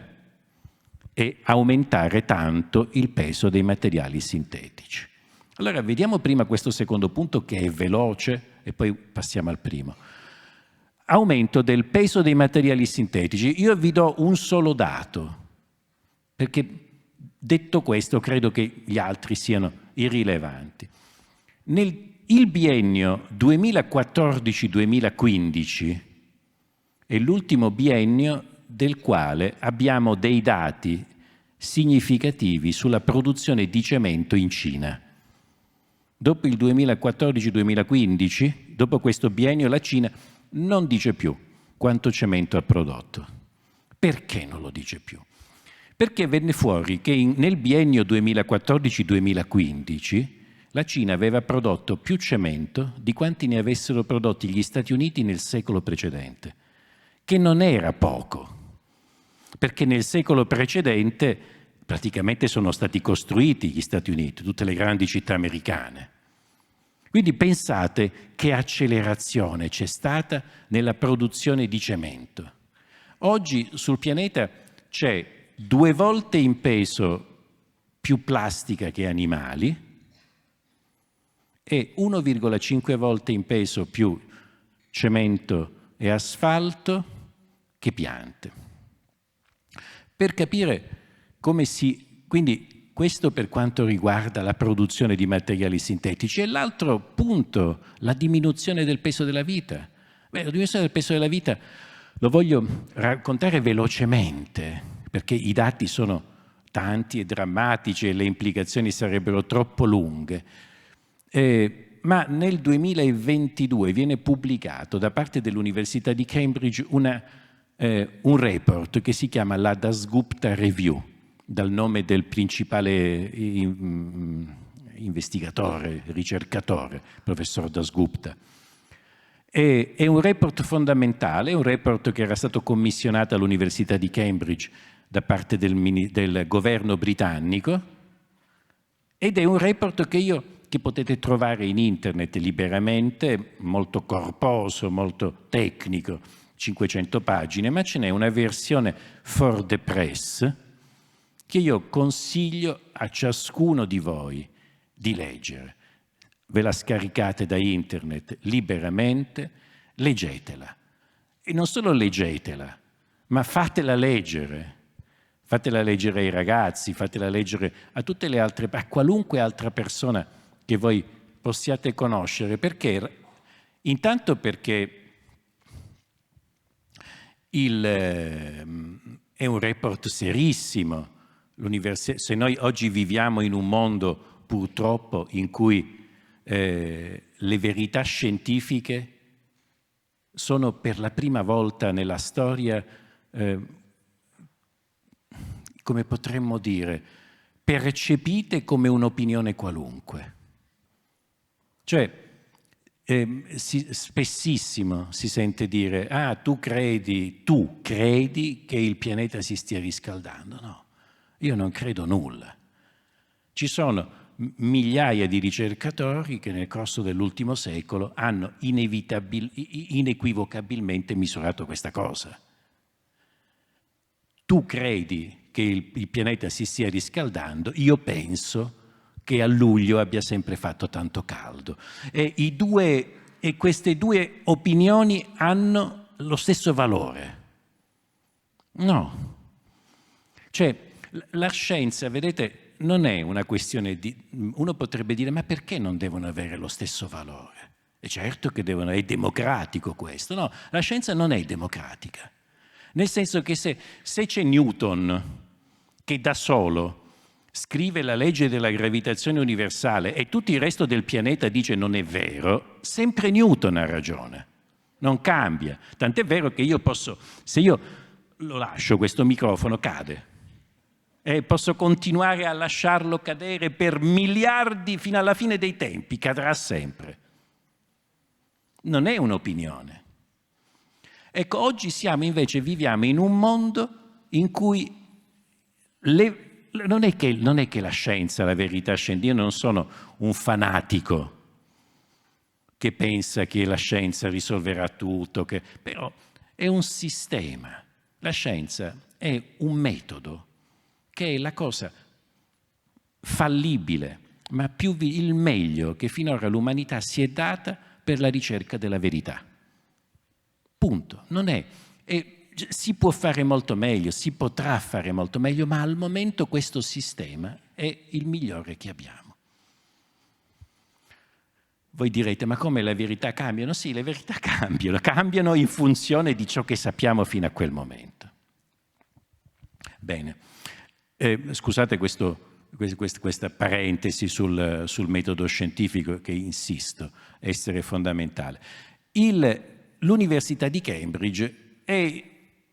e aumentare tanto il peso dei materiali sintetici. Allora vediamo prima questo secondo punto che è veloce e poi passiamo al primo. Aumento del peso dei materiali sintetici. Io vi do un solo dato, perché detto questo credo che gli altri siano irrilevanti. Il biennio 2014-2015 è l'ultimo biennio del quale abbiamo dei dati significativi sulla produzione di cemento in Cina. Dopo il 2014-2015, dopo questo biennio, la Cina non dice più quanto cemento ha prodotto. Perché non lo dice più? Perché venne fuori che nel biennio 2014-2015 la Cina aveva prodotto più cemento di quanti ne avessero prodotti gli Stati Uniti nel secolo precedente, che non era poco, perché nel secolo precedente praticamente sono stati costruiti gli Stati Uniti, tutte le grandi città americane. Quindi pensate che accelerazione c'è stata nella produzione di cemento. Oggi sul pianeta c'è 2 volte in peso più plastica che animali e 1,5 volte in peso più cemento e asfalto che piante. Per capire come quindi questo per quanto riguarda la produzione di materiali sintetici. E l'altro punto, la diminuzione del peso della vita. La diminuzione del peso della vita lo voglio raccontare velocemente, perché i dati sono tanti e drammatici e le implicazioni sarebbero troppo lunghe. Ma nel 2022 viene pubblicato da parte dell'Università di Cambridge un report che si chiama la Dasgupta Review, dal nome del principale investigatore, ricercatore, professor Dasgupta. È un report fondamentale, è un report che era stato commissionato all'Università di Cambridge da parte del governo britannico ed è un report che potete trovare in internet liberamente, molto corposo, molto tecnico, 500 pagine, ma ce n'è una versione for the press che io consiglio a ciascuno di voi di leggere. Ve la scaricate da internet liberamente, leggetela. E non solo leggetela, ma fatela leggere. Fatela leggere ai ragazzi, fatela leggere a tutte le altre, a qualunque altra persona che voi possiate conoscere. Perché? Intanto perché è un report serissimo. Se noi oggi viviamo in un mondo purtroppo in cui le verità scientifiche sono per la prima volta nella storia, come potremmo dire, percepite come un'opinione qualunque. Cioè, spessissimo si sente dire tu credi che il pianeta si stia riscaldando. No, io non credo nulla. Ci sono migliaia di ricercatori che nel corso dell'ultimo secolo hanno inequivocabilmente misurato questa cosa. Tu credi che il pianeta si stia riscaldando, io penso che a luglio abbia sempre fatto tanto caldo. E queste due opinioni hanno lo stesso valore. No. Cioè, la scienza, vedete, non è una questione di... Uno potrebbe dire, ma perché non devono avere lo stesso valore? E certo che è democratico questo. No, la scienza non è democratica. Nel senso che se c'è Newton che da solo scrive la legge della gravitazione universale e tutto il resto del pianeta dice non è vero, sempre Newton ha ragione, non cambia. Tant'è vero che io posso, se io lo lascio questo microfono cade e posso continuare a lasciarlo cadere per miliardi fino alla fine dei tempi, cadrà sempre. Non è un'opinione. Ecco, oggi viviamo in un mondo in cui non è che la scienza, la verità scientifica, io non sono un fanatico che pensa che la scienza risolverà tutto, però è un sistema. La scienza è un metodo che è la cosa fallibile, ma più il meglio che finora l'umanità si è data per la ricerca della verità. Punto. Non è. Si può fare molto meglio, si potrà fare molto meglio, ma al momento questo sistema è il migliore che abbiamo. Voi direte, ma come le verità cambiano? Sì, le verità cambiano in funzione di ciò che sappiamo fino a quel momento. Bene, scusate questa parentesi sul metodo scientifico che insisto essere fondamentale. L'Università di Cambridge è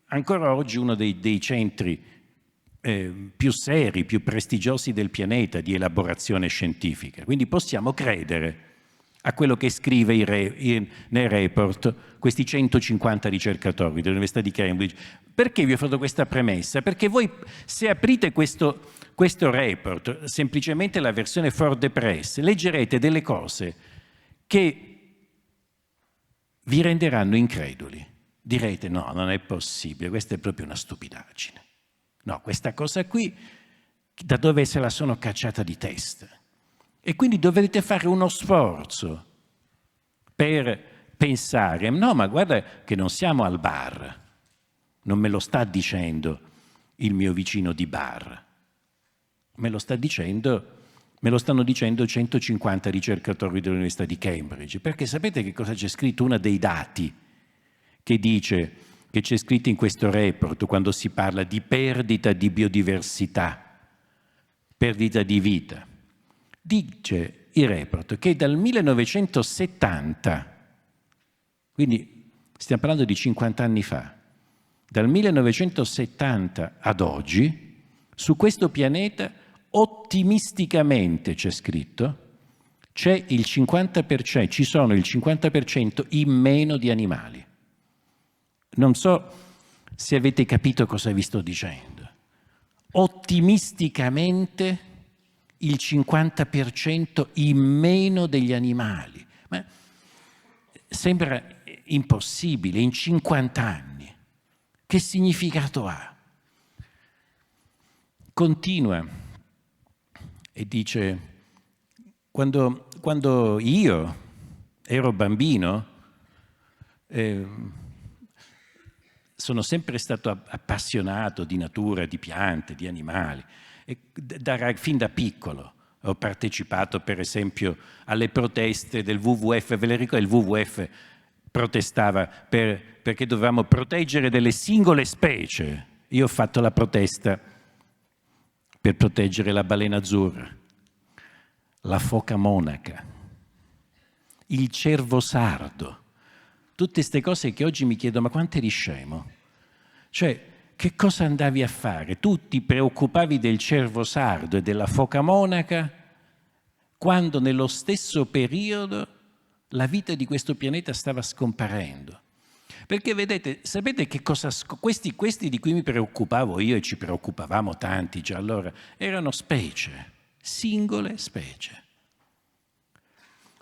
ancora oggi uno dei centri più seri, più prestigiosi del pianeta di elaborazione scientifica, quindi possiamo credere a quello che scrive nel report questi 150 ricercatori dell'Università di Cambridge. Perché vi ho fatto questa premessa? Perché voi, se aprite questo report, semplicemente la versione for the press, leggerete delle cose che vi renderanno increduli. Direte, no, non è possibile, questa è proprio una stupidaggine. No, questa cosa qui, da dove se la sono cacciata di testa? E quindi dovrete fare uno sforzo per pensare, no, ma guarda che non siamo al bar, non me lo sta dicendo il mio vicino di bar, me lo stanno dicendo 150 ricercatori dell'Università di Cambridge, perché sapete che cosa c'è scritto? Uno dei dati che dice, che c'è scritto in questo report quando si parla di perdita di biodiversità, perdita di vita. Dice il report che dal 1970, quindi stiamo parlando di 50 anni fa, dal 1970 ad oggi, su questo pianeta ottimisticamente c'è scritto, ci sono il 50% in meno di animali. Non so se avete capito cosa vi sto dicendo. Ottimisticamente il 50% in meno degli animali. Ma sembra impossibile in 50 anni. Che significato ha? Continua e dice, quando io ero bambino, sono sempre stato appassionato di natura, di piante, di animali. E fin da piccolo ho partecipato, per esempio, alle proteste del WWF. Ve le ricordo? Il WWF protestava perché dovevamo proteggere delle singole specie. Io ho fatto la protesta per proteggere la balena azzurra, la foca monaca, il cervo sardo. Tutte queste cose che oggi mi chiedo, ma quanto eri scemo? Cioè, che cosa andavi a fare? Tu ti preoccupavi del cervo sardo e della foca monaca quando nello stesso periodo la vita di questo pianeta stava scomparendo. Perché vedete, sapete che cosa questi di cui mi preoccupavo io e ci preoccupavamo tanti già allora, erano specie, singole specie.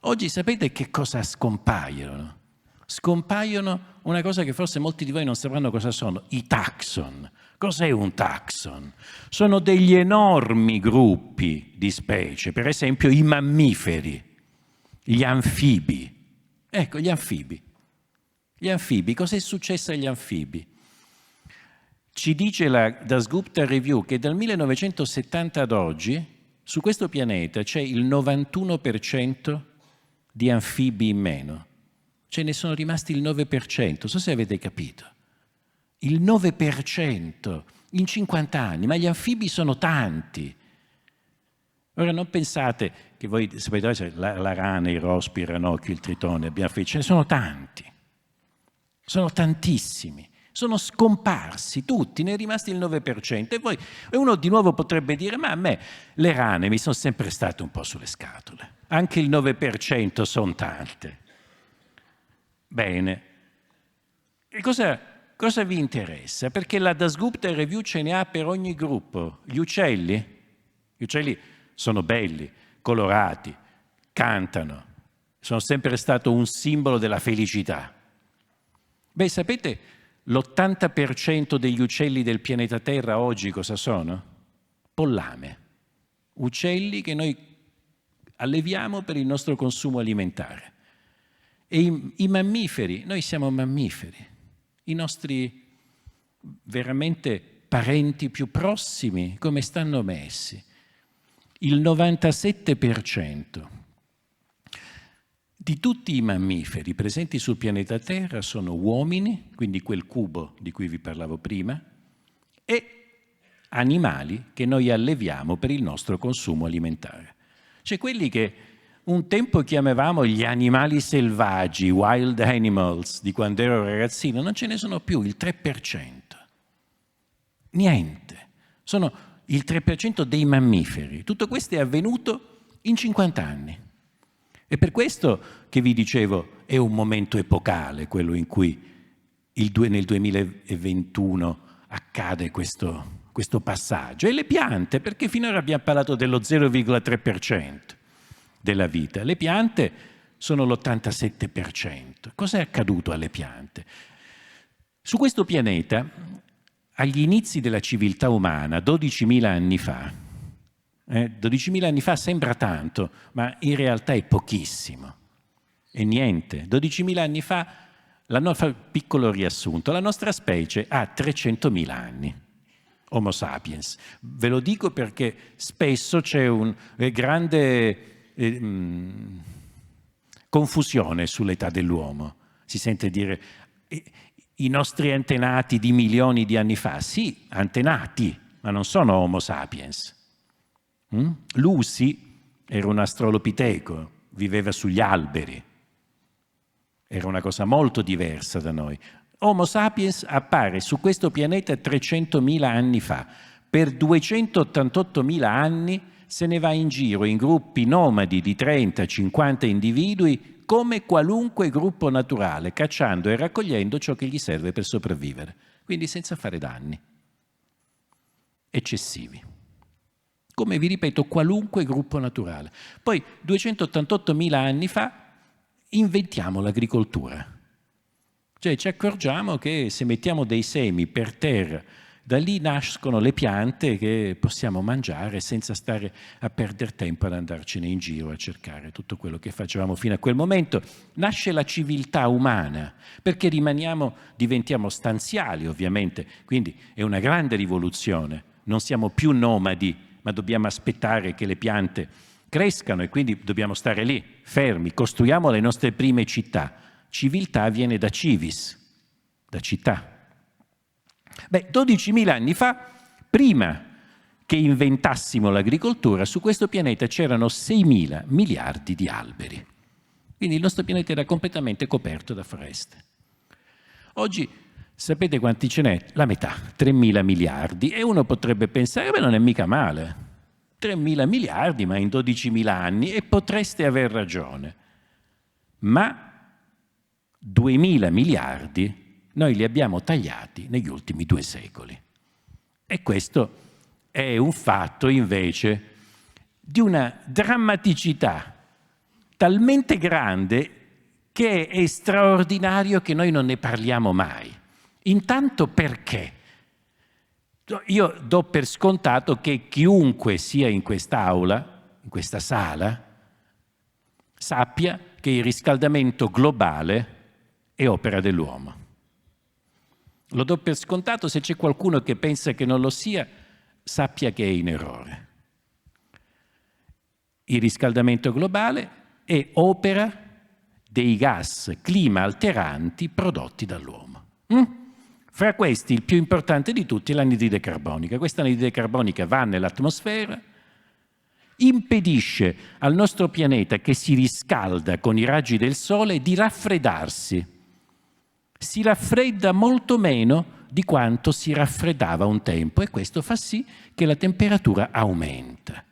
Oggi sapete che cosa scompaiono? Scompaiono una cosa che forse molti di voi non sapranno cosa sono, i taxon. Cos'è un taxon? Sono degli enormi gruppi di specie, per esempio i mammiferi, gli anfibi. Ecco, gli anfibi. Gli anfibi, cos'è successo agli anfibi? Ci dice la Dasgupta Review che dal 1970 ad oggi su questo pianeta c'è il 91% di anfibi in meno. Ce ne sono rimasti il 9%, non so se avete capito. Il 9% in 50 anni, ma gli anfibi sono tanti. Ora non pensate che voi sapete la rana, i rospi, il ranocchio, il tritone, ce ne sono tanti. Sono tantissimi. Sono scomparsi tutti, ne è rimasti il 9%. E uno di nuovo potrebbe dire, ma a me le rane mi sono sempre state un po' sulle scatole. Anche il 9% sono tante. Bene. E cosa vi interessa? Perché la Dasgupta Review ce ne ha per ogni gruppo. Gli uccelli sono belli, colorati, cantano, sono sempre stato un simbolo della felicità. Beh, sapete l'80% degli uccelli del pianeta Terra oggi cosa sono? pollame, uccelli che noi alleviamo per il nostro consumo alimentare. E i mammiferi, noi siamo mammiferi, i nostri veramente parenti più prossimi, come stanno messi? Il 97% di tutti i mammiferi presenti sul pianeta Terra sono uomini, quindi quel cubo di cui vi parlavo prima, e animali che noi alleviamo per il nostro consumo alimentare. Cioè quelli che un tempo chiamavamo gli animali selvaggi, wild animals, di quando ero ragazzino, non ce ne sono più, il 3%. Niente. Sono il 3% dei mammiferi. Tutto questo è avvenuto in 50 anni. E per questo che vi dicevo, è un momento epocale quello in cui nel 2021 accade questo passaggio. E le piante, perché finora abbiamo parlato dello 0,3% della vita. Le piante sono l'87%. Cos'è accaduto alle piante? Su questo pianeta, agli inizi della civiltà umana, 12.000 anni fa, 12.000 anni fa sembra tanto, ma in realtà è pochissimo, è niente. 12.000 anni fa, piccolo riassunto, la nostra specie ha 300.000 anni, Homo sapiens. Ve lo dico perché spesso c'è un grande confusione sull'età dell'uomo. Si sente dire i nostri antenati di milioni di anni fa. Sì, antenati, ma non sono Homo sapiens. Lucy era un australopiteco, viveva sugli alberi. Era una cosa molto diversa da noi. Homo sapiens appare su questo pianeta 300.000 anni fa. Per 288.000 anni se ne va in giro in gruppi nomadi di 30-50 individui come qualunque gruppo naturale, cacciando e raccogliendo ciò che gli serve per sopravvivere, quindi senza fare danni eccessivi. Come vi ripeto, qualunque gruppo naturale. Poi 288.000 anni fa inventiamo l'agricoltura. Cioè ci accorgiamo che se mettiamo dei semi per terra, da lì nascono le piante che possiamo mangiare senza stare a perdere tempo ad andarcene in giro a cercare tutto quello che facevamo fino a quel momento. Nasce la civiltà umana, perché diventiamo stanziali ovviamente, quindi è una grande rivoluzione. Non siamo più nomadi, ma dobbiamo aspettare che le piante crescano e quindi dobbiamo stare lì, fermi, costruiamo le nostre prime città. Civiltà viene da civis, da città. 12.000 anni fa, prima che inventassimo l'agricoltura, su questo pianeta c'erano 6.000 miliardi di alberi. Quindi il nostro pianeta era completamente coperto da foreste. Oggi sapete quanti ce n'è? La metà, 3.000 miliardi. E uno potrebbe pensare, beh, non è mica male. 3.000 miliardi, ma in 12.000 anni, e potreste aver ragione. Ma 2.000 miliardi noi li abbiamo tagliati negli ultimi 2 secoli. E questo è un fatto invece di una drammaticità talmente grande che è straordinario che noi non ne parliamo mai. Intanto perché? Io do per scontato che chiunque sia in quest'aula, in questa sala, sappia che il riscaldamento globale è opera dell'uomo. Lo do per scontato, se c'è qualcuno che pensa che non lo sia, sappia che è in errore. Il riscaldamento globale è opera dei gas clima alteranti prodotti dall'uomo. Fra questi, il più importante di tutti è l'anidride carbonica. Questa anidride carbonica va nell'atmosfera, impedisce al nostro pianeta, che si riscalda con i raggi del sole, di raffreddarsi. Si raffredda molto meno di quanto si raffreddava un tempo e questo fa sì che la temperatura aumenta.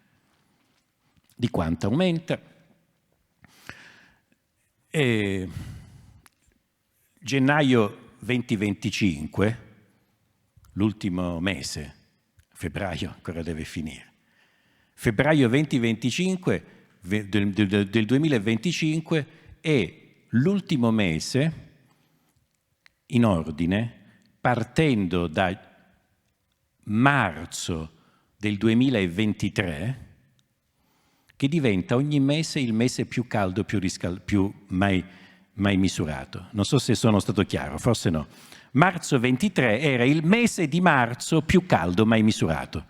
Di quanto aumenta? Gennaio 2025, l'ultimo mese, febbraio ancora deve finire. Febbraio 2025 del 2025 è l'ultimo mese in ordine, partendo da marzo del 2023 che diventa ogni mese il mese più caldo, più mai misurato. Non so se sono stato chiaro, forse no. Marzo 23 era il mese di marzo più caldo mai misurato.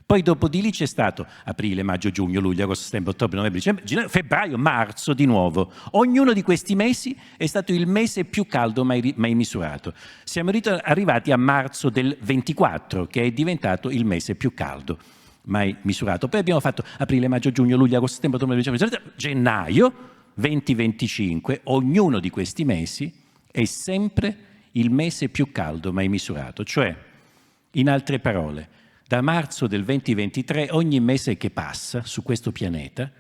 Poi dopo di lì c'è stato aprile, maggio, giugno, luglio, agosto, settembre, ottobre, novembre, dicembre, gennaio, febbraio, marzo di nuovo. Ognuno di questi mesi è stato il mese più caldo mai misurato. Siamo arrivati a marzo del 24, che è diventato il mese più caldo mai misurato. Poi abbiamo fatto aprile, maggio, giugno, luglio, agosto, settembre, ottobre, dicembre, gennaio 2025. Ognuno di questi mesi è sempre il mese più caldo mai misurato. Cioè, in altre parole, da marzo del 2023 ogni mese che passa su questo pianeta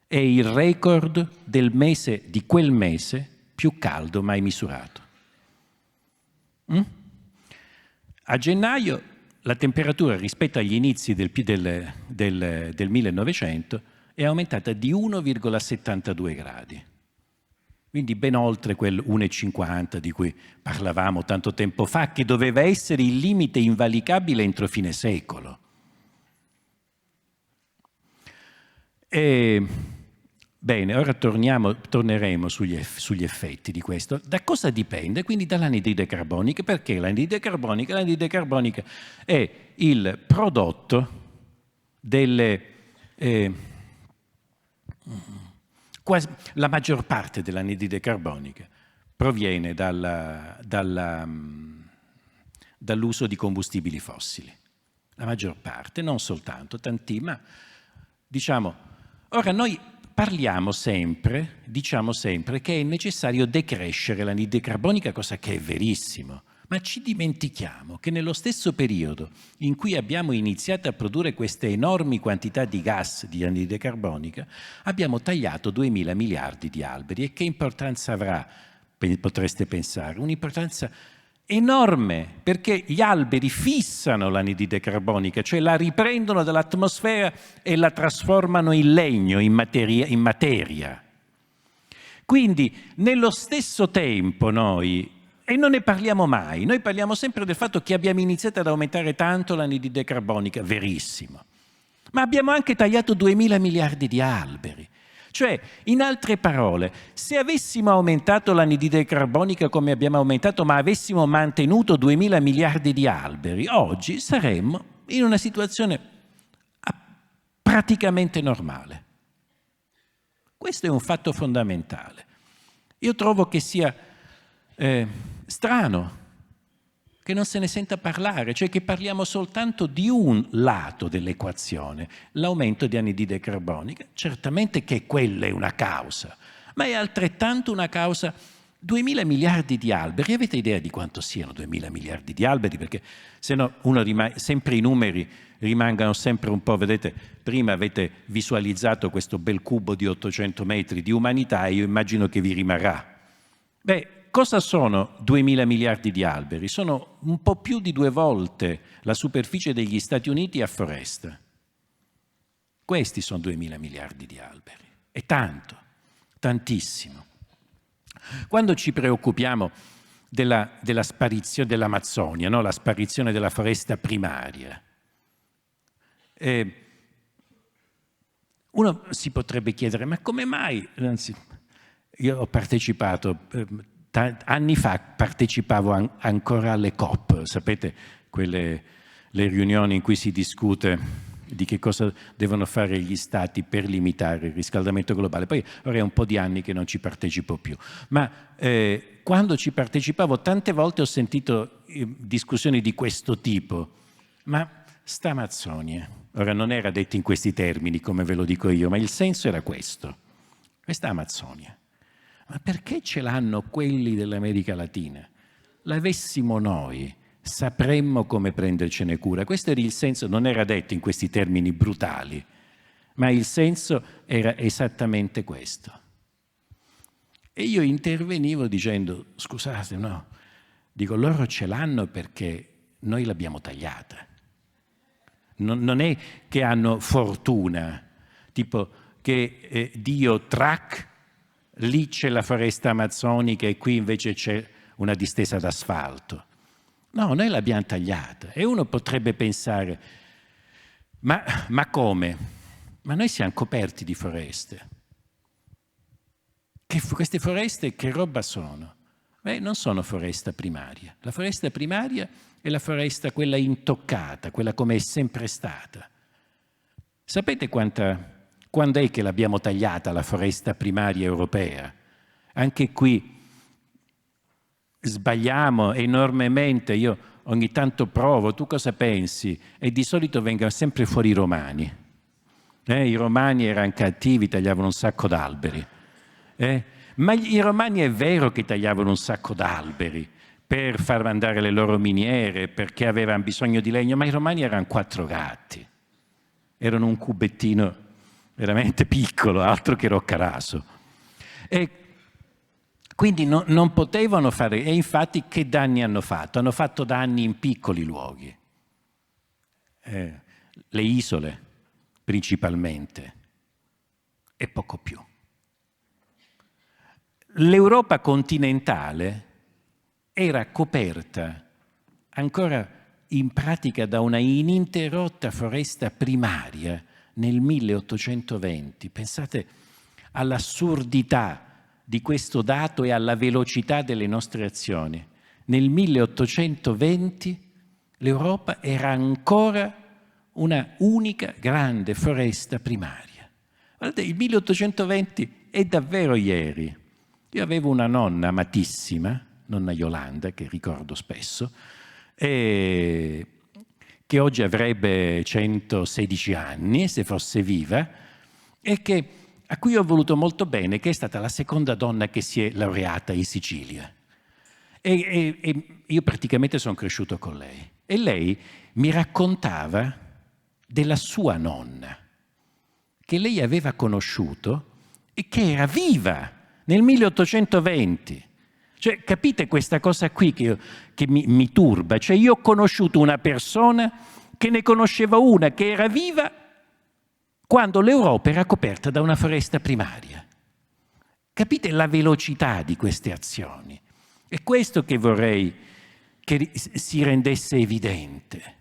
è il record del mese, di quel mese più caldo mai misurato. A gennaio la temperatura rispetto agli inizi del 1900 è aumentata di 1,72 gradi. Quindi ben oltre quel 1,50 di cui parlavamo tanto tempo fa, che doveva essere il limite invalicabile entro fine secolo. Bene, ora torneremo sugli effetti di questo. Da cosa dipende? Quindi dall'anidride carbonica. Perché l'anidride carbonica? L'anidride carbonica è il prodotto delle... la maggior parte dell'anidride carbonica proviene dall'uso di combustibili fossili. La maggior parte, non soltanto, tanti, ma diciamo, ora noi diciamo sempre che è necessario decrescere l'anidride carbonica, cosa che è verissimo. Ma ci dimentichiamo che nello stesso periodo in cui abbiamo iniziato a produrre queste enormi quantità di gas di anidride carbonica, abbiamo tagliato 2000 miliardi di alberi. E che importanza avrà, potreste pensare? Un'importanza enorme, perché gli alberi fissano l'anidride carbonica, cioè la riprendono dall'atmosfera e la trasformano in legno, in materia. Quindi nello stesso tempo noi... E non ne parliamo mai, noi parliamo sempre del fatto che abbiamo iniziato ad aumentare tanto l'anidride carbonica, verissimo, ma abbiamo anche tagliato 2000 miliardi di alberi. Cioè, in altre parole, se avessimo aumentato l'anidride carbonica come abbiamo aumentato, ma avessimo mantenuto 2000 miliardi di alberi, oggi saremmo in una situazione praticamente normale. Questo è un fatto fondamentale. Io trovo che sia... strano che non se ne senta parlare, cioè che parliamo soltanto di un lato dell'equazione, l'aumento di anidride carbonica. Certamente che quella è una causa, ma è altrettanto una causa 2000 miliardi di alberi. Avete idea di quanto siano 2000 miliardi di alberi? Perché se no sempre i numeri rimangano sempre un po', vedete, prima avete visualizzato questo bel cubo di 800 metri di umanità e io immagino che vi rimarrà. Beh, cosa sono 2000 miliardi di alberi? Sono un po' più di 2 volte la superficie degli Stati Uniti a foresta. Questi sono 2000 miliardi di alberi. È tanto, tantissimo. Quando ci preoccupiamo della sparizione dell'Amazzonia, no? La sparizione della foresta primaria, uno si potrebbe chiedere, ma come mai? Anzi, io ho partecipato... Anni fa partecipavo ancora alle COP, sapete, le riunioni in cui si discute di che cosa devono fare gli stati per limitare il riscaldamento globale. Poi ora è un po' di anni che non ci partecipo più, ma quando ci partecipavo tante volte ho sentito discussioni di questo tipo. Ma sta Amazzonia, ora non era detto in questi termini come ve lo dico io, ma il senso era questo, questa Amazzonia. Ma perché ce l'hanno quelli dell'America Latina? L'avessimo noi, sapremmo come prendercene cura. Questo era il senso, non era detto in questi termini brutali, ma il senso era esattamente questo. E io intervenivo dicendo, scusate, no, dico, loro ce l'hanno perché noi l'abbiamo tagliata. Non è che hanno fortuna, tipo che Dio lì c'è la foresta amazzonica e qui invece c'è una distesa d'asfalto. No, noi l'abbiamo tagliata. E uno potrebbe pensare, Ma come? Ma noi siamo coperti di foreste. Queste foreste che roba sono? Beh, non sono foresta primaria. La foresta primaria è la foresta quella intoccata, quella come è sempre stata. Sapete quando è che l'abbiamo tagliata la foresta primaria europea? Anche qui sbagliamo enormemente, io ogni tanto provo, tu cosa pensi? E di solito vengono sempre fuori i romani. I romani erano cattivi, tagliavano un sacco d'alberi. Ma i romani è vero che tagliavano un sacco d'alberi per far andare le loro miniere, perché avevano bisogno di legno, ma i romani erano 4 gatti. Erano un cubettino veramente piccolo, altro che Roccaraso. E quindi non potevano fare, e infatti che danni hanno fatto? Hanno fatto danni in piccoli luoghi, le isole principalmente, e poco più. L'Europa continentale era coperta ancora in pratica da una ininterrotta foresta primaria nel 1820. Pensate all'assurdità di questo dato e alla velocità delle nostre azioni. Nel 1820 l'Europa era ancora una unica grande foresta primaria. Guardate, il 1820 è davvero ieri. Io avevo una nonna amatissima, nonna Yolanda, che ricordo spesso, che oggi avrebbe 116 anni, se fosse viva, e a cui ho voluto molto bene, che è stata la seconda donna che si è laureata in Sicilia. E io praticamente sono cresciuto con lei. E lei mi raccontava della sua nonna, che lei aveva conosciuto e che era viva nel 1820. Cioè, capite questa cosa qui che mi turba? Cioè, io ho conosciuto una persona che ne conosceva una che era viva quando l'Europa era coperta da una foresta primaria. Capite la velocità di queste azioni? È questo che vorrei che si rendesse evidente.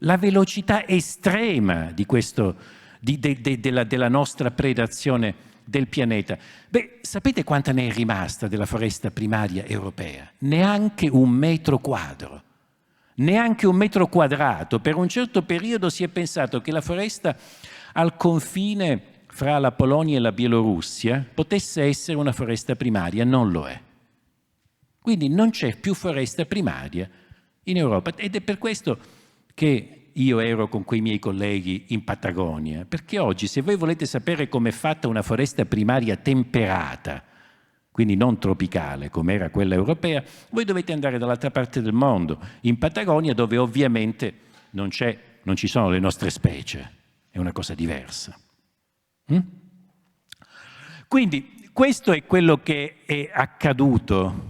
La velocità estrema di questo, della nostra predazione del pianeta. Beh, sapete quanta ne è rimasta della foresta primaria europea? Neanche 1 metro quadro. Neanche 1 metro quadrato. Per un certo periodo si è pensato che la foresta al confine fra la Polonia e la Bielorussia potesse essere una foresta primaria, non lo è. Quindi non c'è più foresta primaria in Europa ed è per questo che io ero con quei miei colleghi in Patagonia, perché oggi se voi volete sapere com'è fatta una foresta primaria temperata, quindi non tropicale come era quella europea, voi dovete andare dall'altra parte del mondo, in Patagonia, dove ovviamente non ci sono le nostre specie, è una cosa diversa. Quindi questo è quello che è accaduto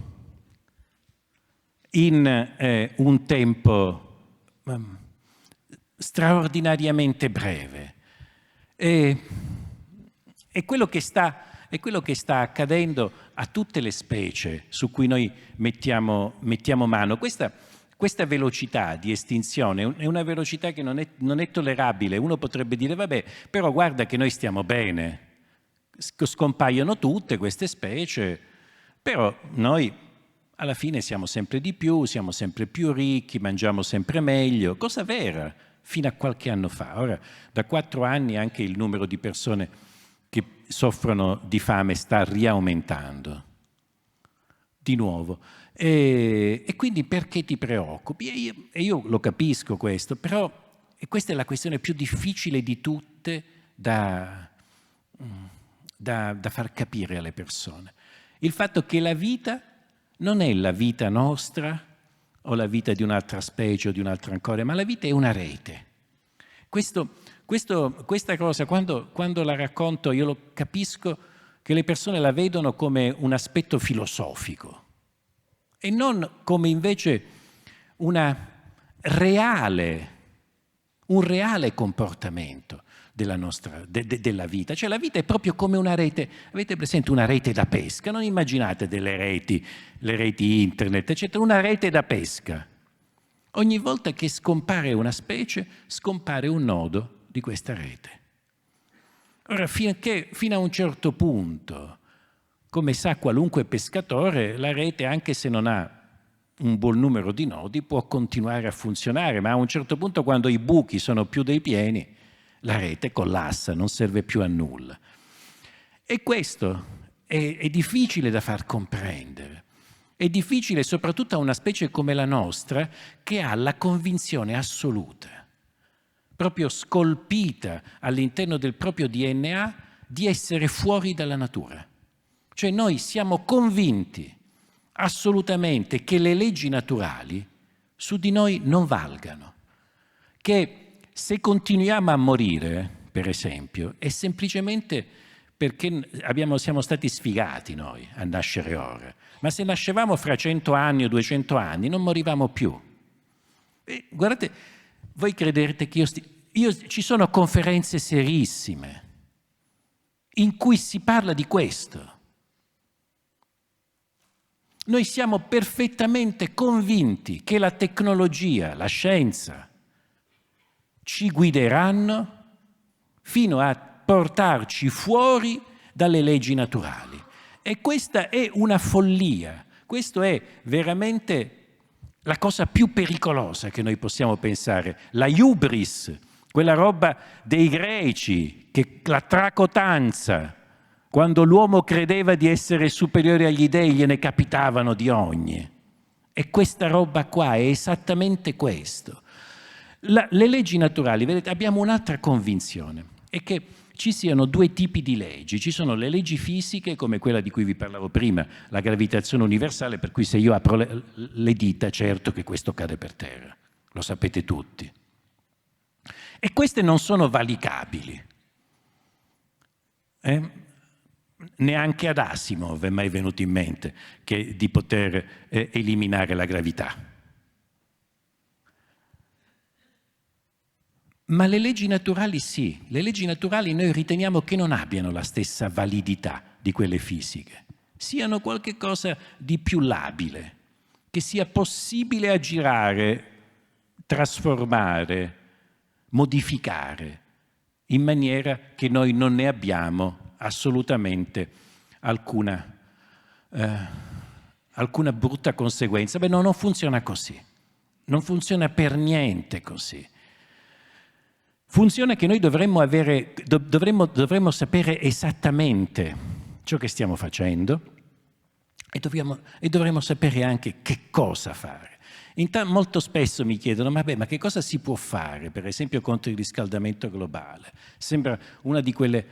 in un tempo straordinariamente breve. È quello che sta accadendo a tutte le specie su cui noi mettiamo mano. Questa velocità di estinzione è una velocità che non è tollerabile. Uno potrebbe dire, vabbè, però guarda che noi stiamo bene, scompaiono tutte queste specie, però noi alla fine siamo sempre di più, siamo sempre più ricchi, mangiamo sempre meglio, cosa vera fino a qualche anno fa. Ora, da 4 anni anche il numero di persone che soffrono di fame sta riaumentando di nuovo. E quindi perché ti preoccupi? E io lo capisco questo, però questa è la questione più difficile di tutte da far capire alle persone. Il fatto che la vita non è la vita nostra o la vita di un'altra specie o di un'altra ancora, ma la vita è una rete. Questa cosa, quando la racconto, io lo capisco che le persone la vedono come un aspetto filosofico e non come invece un reale comportamento della vita. Cioè la vita è proprio come una rete. Avete presente una rete da pesca? Non immaginate delle reti, le reti internet, eccetera, una rete da pesca. Ogni volta che scompare una specie, scompare un nodo di questa rete. Ora, fino a un certo punto, come sa qualunque pescatore, la rete, anche se non ha un buon numero di nodi, può continuare a funzionare, ma a un certo punto, quando i buchi sono più dei pieni, la rete collassa, non serve più a nulla. E questo è difficile da far comprendere. È difficile soprattutto a una specie come la nostra, che ha la convinzione assoluta, proprio scolpita all'interno del proprio DNA, di essere fuori dalla natura. Cioè noi siamo convinti assolutamente che le leggi naturali su di noi non valgano, che se continuiamo a morire, per esempio, è semplicemente perché siamo stati sfigati noi a nascere ora. Ma se nascevamo fra 100 anni o 200 anni non morivamo più. E guardate, voi crederete che ci sono conferenze serissime in cui si parla di questo. Noi siamo perfettamente convinti che la tecnologia, la scienza, ci guideranno fino a portarci fuori dalle leggi naturali. E questa è una follia, questo è veramente la cosa più pericolosa che noi possiamo pensare. La hubris, quella roba dei greci, la tracotanza, quando l'uomo credeva di essere superiore agli dei, gliene capitavano di ogni. E questa roba qua è esattamente questo. Le leggi naturali, vedete, abbiamo un'altra convinzione, è che ci siano due tipi di leggi. Ci sono le leggi fisiche, come quella di cui vi parlavo prima, la gravitazione universale, per cui se io apro le dita, certo che questo cade per terra. Lo sapete tutti. E queste non sono valicabili. Neanche ad Asimov è mai venuto in mente di poter eliminare la gravità. Ma le leggi naturali sì, le leggi naturali noi riteniamo che non abbiano la stessa validità di quelle fisiche, siano qualche cosa di più labile, che sia possibile aggirare, trasformare, modificare, in maniera che noi non ne abbiamo assolutamente alcuna brutta conseguenza. Beh, no, non funziona così, non funziona per niente così. Funziona che noi dovremmo sapere esattamente ciò che stiamo facendo e dovremmo sapere anche che cosa fare. Molto spesso mi chiedono, ma che cosa si può fare, per esempio, contro il riscaldamento globale? Sembra una di quelle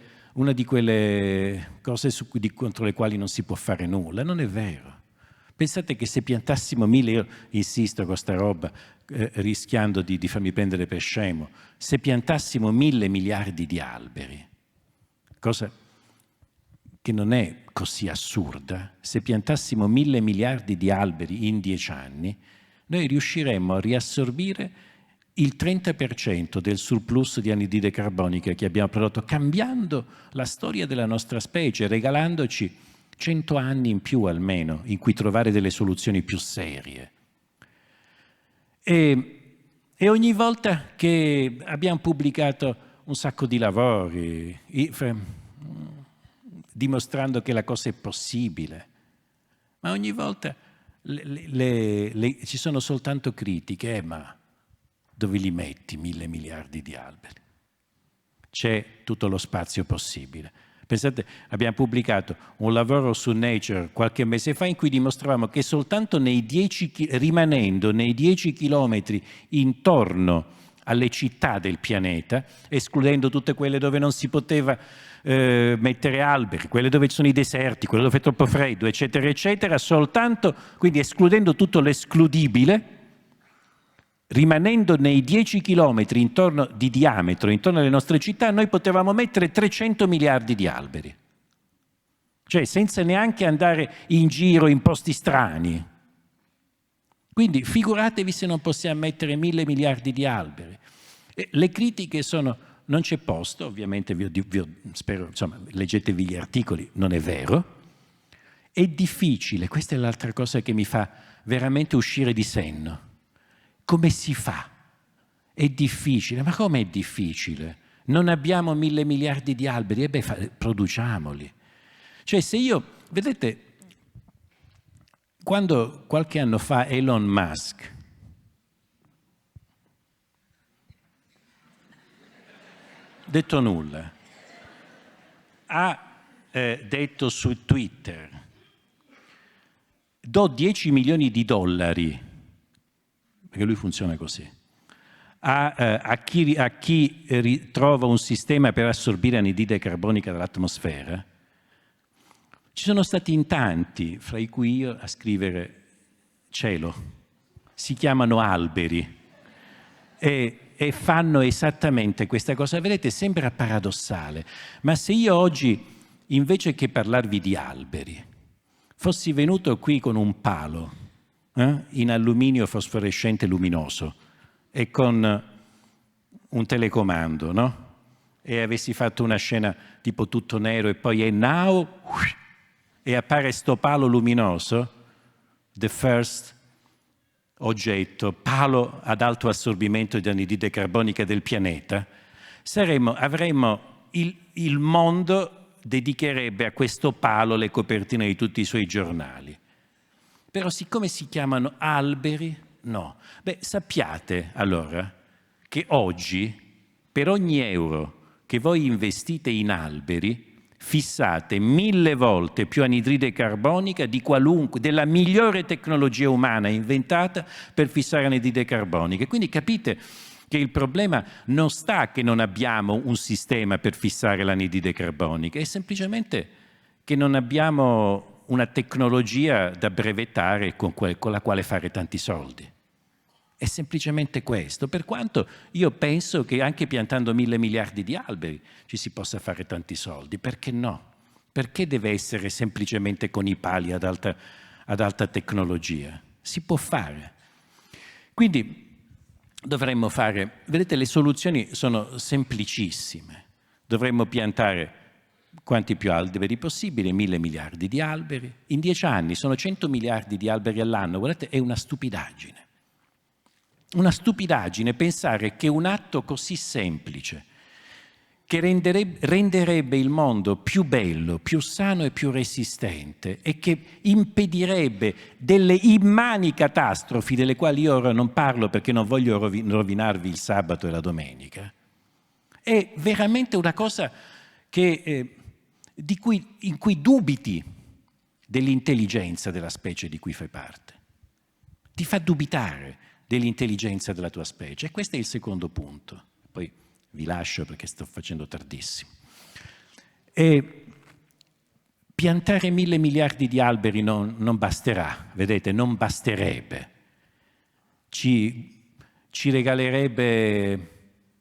cose contro le quali non si può fare nulla. Non è vero. Pensate che se piantassimo io insisto con sta roba, rischiando di farmi prendere per scemo, se piantassimo 1.000 miliardi di alberi, cosa che non è così assurda, se piantassimo 1.000 miliardi di alberi in 10 anni, noi riusciremmo a riassorbire il 30% del surplus di anidride carbonica che abbiamo prodotto, cambiando la storia della nostra specie, regalandoci 100 anni in più almeno, in cui trovare delle soluzioni più serie. E ogni volta che abbiamo pubblicato un sacco di lavori, dimostrando che la cosa è possibile, ma ogni volta ci sono soltanto critiche, ma dove li metti 1.000 miliardi di alberi? C'è tutto lo spazio possibile. Pensate, abbiamo pubblicato un lavoro su Nature qualche mese fa in cui dimostravamo che soltanto rimanendo nei 10 chilometri intorno alle città del pianeta, escludendo tutte quelle dove non si poteva mettere alberi, quelle dove ci sono i deserti, quelle dove è troppo freddo, eccetera, eccetera, soltanto, quindi escludendo tutto l'escludibile, rimanendo nei 10 chilometri di diametro intorno alle nostre città, noi potevamo mettere 300 miliardi di alberi. Cioè, senza neanche andare in giro in posti strani. Quindi, figuratevi se non possiamo mettere 1.000 miliardi di alberi. Le critiche sono, non c'è posto, ovviamente, spero, insomma, leggetevi gli articoli, non è vero. È difficile, questa è l'altra cosa che mi fa veramente uscire di senno. come si fa? È difficile, ma come è difficile? Non abbiamo 1.000 miliardi di alberi, e beh, produciamoli. Cioè se io, vedete, quando qualche anno fa Elon Musk detto nulla, ha detto su Twitter: do 10 milioni di dollari, perché lui funziona così, a chi trova un sistema per assorbire anidride carbonica dall'atmosfera. Ci sono stati in tanti, fra i cui io, a scrivere cielo. Si chiamano alberi e fanno esattamente questa cosa. Vedete, sembra paradossale, ma se io oggi, invece che parlarvi di alberi, fossi venuto qui con un palo in alluminio fosforescente luminoso e con un telecomando, no? E avessi fatto una scena tipo tutto nero e poi è now e appare sto palo luminoso, the first oggetto, palo ad alto assorbimento di anidride carbonica del pianeta, avremmo il mondo dedicherebbe a questo palo le copertine di tutti i suoi giornali. Però siccome si chiamano alberi, no. Beh, sappiate allora che oggi per ogni euro che voi investite in alberi fissate 1000 volte più anidride carbonica della migliore tecnologia umana inventata per fissare anidride carbonica. Quindi capite che il problema non sta che non abbiamo un sistema per fissare l'anidride carbonica, è semplicemente che non abbiamo una tecnologia da brevettare con la quale fare tanti soldi. È semplicemente questo, per quanto io penso che anche piantando 1.000 miliardi di alberi ci si possa fare tanti soldi. Perché no? Perché deve essere semplicemente con i pali ad alta tecnologia? Si può fare. Quindi dovremmo fare, vedete, le soluzioni sono semplicissime. Dovremmo piantare quanti più alberi possibile, 1.000 miliardi di alberi. In 10 anni sono 100 miliardi di alberi all'anno, guardate, è una stupidaggine. Una stupidaggine pensare che un atto così semplice, che renderebbe il mondo più bello, più sano e più resistente e che impedirebbe delle immani catastrofi delle quali io ora non parlo perché non voglio rovinarvi il sabato e la domenica, è veramente una cosa che, in cui dubiti dell'intelligenza della specie di cui fai parte. Ti fa dubitare dell'intelligenza della tua specie. E questo è il secondo punto. Poi vi lascio perché sto facendo tardissimo. E piantare 1.000 miliardi di alberi non basterà, vedete, non basterebbe. Ci regalerebbe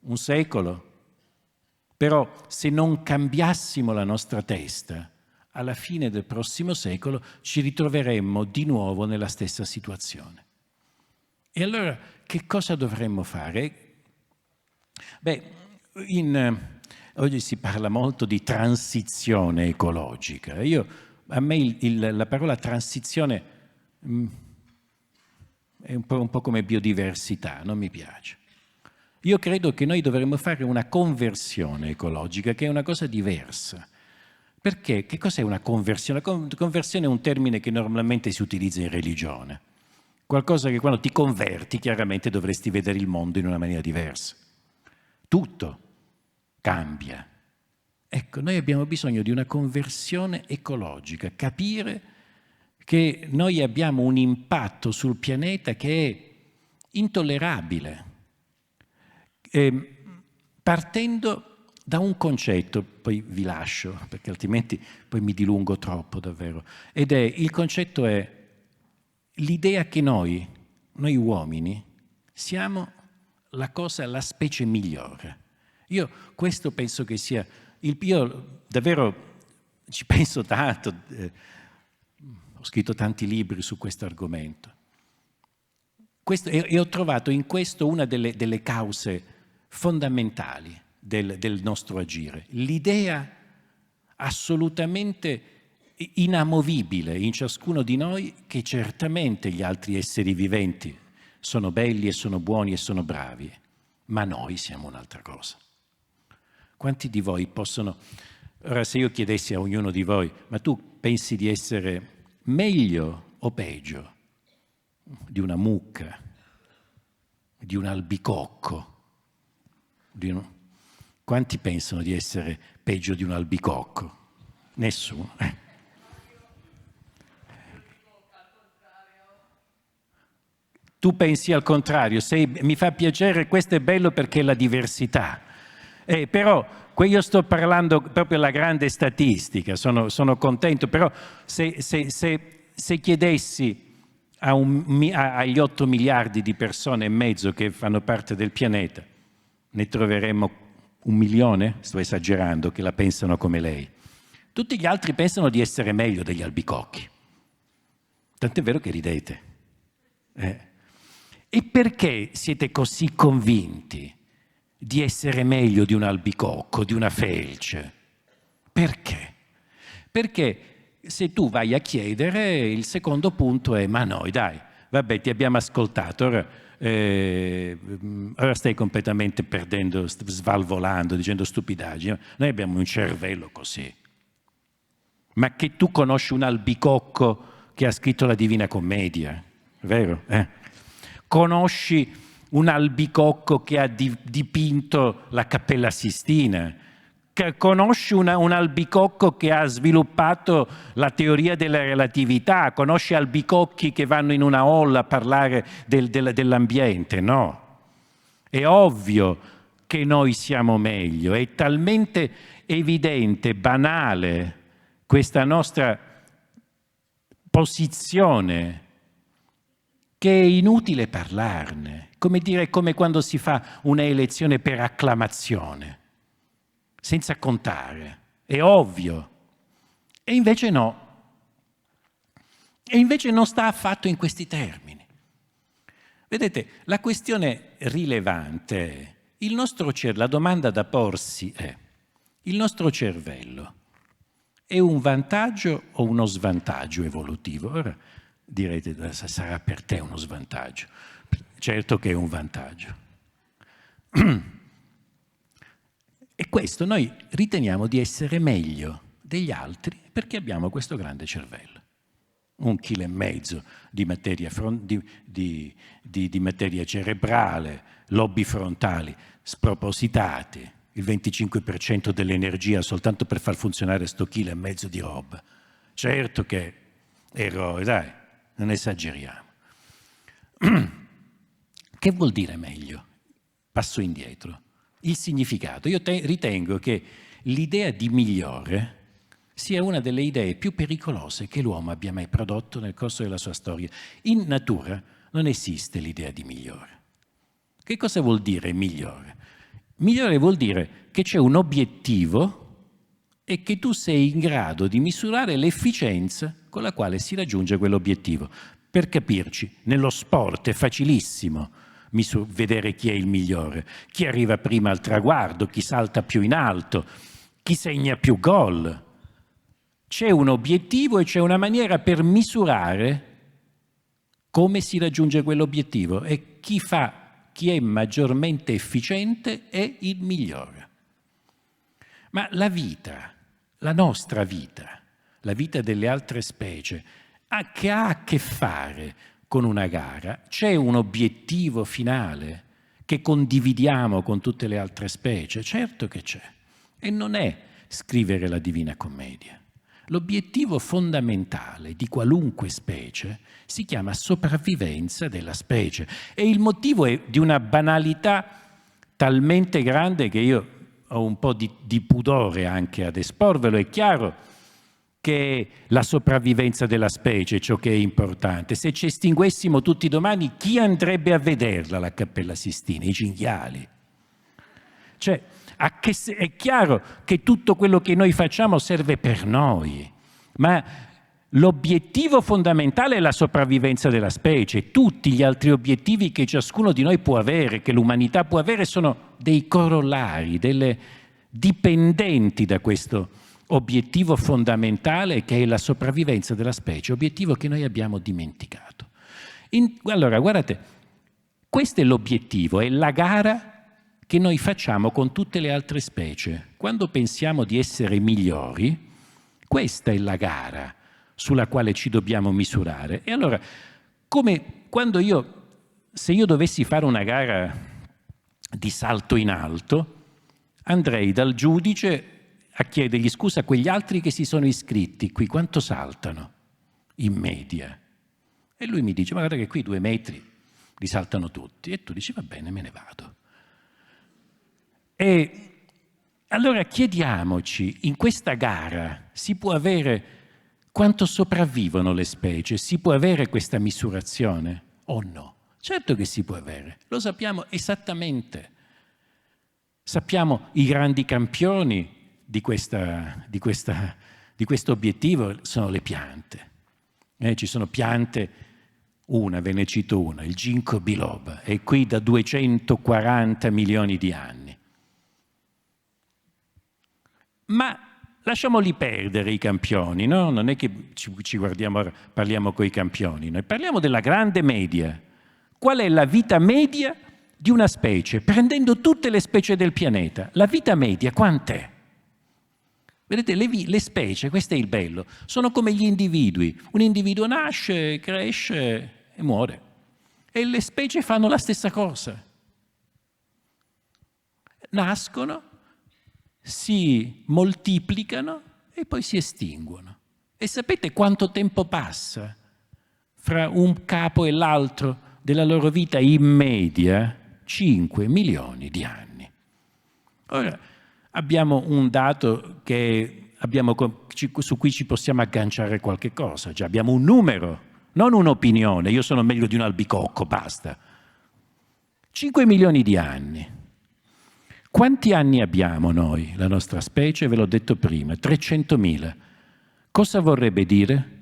un secolo, però se non cambiassimo la nostra testa, alla fine del prossimo secolo ci ritroveremmo di nuovo nella stessa situazione. E allora che cosa dovremmo fare? Beh, oggi si parla molto di transizione ecologica. A me la parola transizione è un po' come biodiversità, non mi piace. Io credo che noi dovremmo fare una conversione ecologica, che è una cosa diversa. Perché? Che cos'è una conversione? La conversione è un termine che normalmente si utilizza in religione. Qualcosa che quando ti converti chiaramente dovresti vedere il mondo in una maniera diversa. Tutto cambia. Ecco, noi abbiamo bisogno di una conversione ecologica, capire che noi abbiamo un impatto sul pianeta che è intollerabile, partendo da un concetto, poi vi lascio perché altrimenti poi mi dilungo troppo davvero, il concetto è l'idea che noi uomini siamo la specie migliore. Io questo penso che sia, io davvero ci penso tanto, ho scritto tanti libri su questo argomento. E ho trovato in questo una delle cause fondamentali del nostro agire. L'idea assolutamente inamovibile in ciascuno di noi che certamente gli altri esseri viventi sono belli e sono buoni e sono bravi, ma noi siamo un'altra cosa. Quanti di voi possono... Ora, se io chiedessi a ognuno di voi, ma tu pensi di essere meglio o peggio di una mucca, di un albicocco? Quanti pensano di essere peggio di un albicocco? Nessuno. Tu pensi al contrario, mi fa piacere, questo è bello perché è la diversità. Però io sto parlando proprio della grande statistica, sono contento, però se chiedessi agli 8 miliardi di persone e mezzo che fanno parte del pianeta, ne troveremmo 1 milione, sto esagerando, che la pensano come lei. Tutti gli altri pensano di essere meglio degli albicocchi. Tant'è vero che ridete. E perché siete così convinti di essere meglio di un albicocco, di una felce? Perché? Perché se tu vai a chiedere, il secondo punto è: ma noi dai, vabbè, ti abbiamo ascoltato, ora stai completamente perdendo, svalvolando, dicendo stupidaggini. Noi abbiamo un cervello così. Ma che tu conosci un albicocco che ha scritto la Divina Commedia, vero? Conosci un albicocco che ha dipinto la Cappella Sistina? Conosci un albicocco che ha sviluppato la teoria della relatività? Conosci albicocchi che vanno in una hall a parlare dell'ambiente? No. È ovvio che noi siamo meglio, è talmente evidente, banale questa nostra posizione che è inutile parlarne. Come dire, come quando si fa una elezione per acclamazione, senza contare. È ovvio. E invece no. E invece non sta affatto in questi termini. Vedete, la questione rilevante è, la domanda da porsi è: il nostro cervello è un vantaggio o uno svantaggio evolutivo? Ora direte, sarà per te uno svantaggio. Certo che è un vantaggio. E questo noi riteniamo di essere meglio degli altri perché abbiamo questo grande cervello. 1,5 kg di materia, di materia cerebrale, lobi frontali spropositati, il 25% dell'energia soltanto per far funzionare sto 1,5 kg di roba. Certo che è eroe, dai, non esageriamo. Che vuol dire meglio? Passo indietro. Il significato. Io ritengo che l'idea di migliore sia una delle idee più pericolose che l'uomo abbia mai prodotto nel corso della sua storia. In natura non esiste l'idea di migliore. Che cosa vuol dire migliore? Migliore vuol dire che c'è un obiettivo e che tu sei in grado di misurare l'efficienza con la quale si raggiunge quell'obiettivo. Per capirci, nello sport è facilissimo vedere chi è il migliore, chi arriva prima al traguardo, chi salta più in alto, chi segna più gol. C'è un obiettivo e c'è una maniera per misurare come si raggiunge quell'obiettivo, e chi è maggiormente efficiente è il migliore. Ma la vita, la nostra vita, la vita delle altre specie, che ha a che fare con una gara, c'è un obiettivo finale che condividiamo con tutte le altre specie? Certo che c'è. E non è scrivere la Divina Commedia. L'obiettivo fondamentale di qualunque specie si chiama sopravvivenza della specie. E il motivo è di una banalità talmente grande che io ho un po' di pudore anche ad esporvelo. È chiaro che la sopravvivenza della specie è ciò che è importante. Se ci estinguessimo tutti domani, chi andrebbe a vederla la Cappella Sistina? I cinghiali. Cioè, è chiaro che tutto quello che noi facciamo serve per noi, ma l'obiettivo fondamentale è la sopravvivenza della specie. Tutti gli altri obiettivi che ciascuno di noi può avere, che l'umanità può avere, sono dei corollari, delle dipendenti da questo obiettivo fondamentale che è la sopravvivenza della specie, obiettivo che noi abbiamo dimenticato. Allora, guardate, Questo è l'obiettivo, è la gara che noi facciamo con tutte le altre specie. Quando pensiamo di essere migliori, questa è la gara sulla quale ci dobbiamo misurare. E allora, come quando se io dovessi fare una gara di salto in alto, andrei dal giudice a chiedergli: scusa, quegli altri che si sono iscritti qui quanto saltano in media? E lui mi dice: ma guarda che qui 2 metri li saltano tutti. E tu dici: va bene, me ne vado. E allora chiediamoci, in questa gara si può avere quanto sopravvivono le specie? Si può avere questa misurazione o no? Certo che si può avere, lo sappiamo esattamente. Sappiamo i grandi campioni di questo obiettivo sono le piante. Ci sono piante, ve ne cito una, il ginkgo biloba, è qui da 240 milioni di anni. Ma lasciamoli perdere i campioni, no? Non è che ci guardiamo, parliamo coi campioni, noi parliamo della grande media. Qual è la vita media di una specie, prendendo tutte le specie del pianeta? La vita media quant'è? Vedete, le specie, questo è il bello, sono come gli individui. Un individuo nasce, cresce e muore. E le specie fanno la stessa cosa. Nascono, si moltiplicano e poi si estinguono. E sapete quanto tempo passa fra un capo e l'altro della loro vita? In media 5 milioni di anni. Ora, abbiamo un dato su cui ci possiamo agganciare qualche cosa. Già abbiamo un numero, non un'opinione. Io sono meglio di un albicocco, basta. 5 milioni di anni. Quanti anni abbiamo noi, la nostra specie? Ve l'ho detto prima, 300.000. Cosa vorrebbe dire?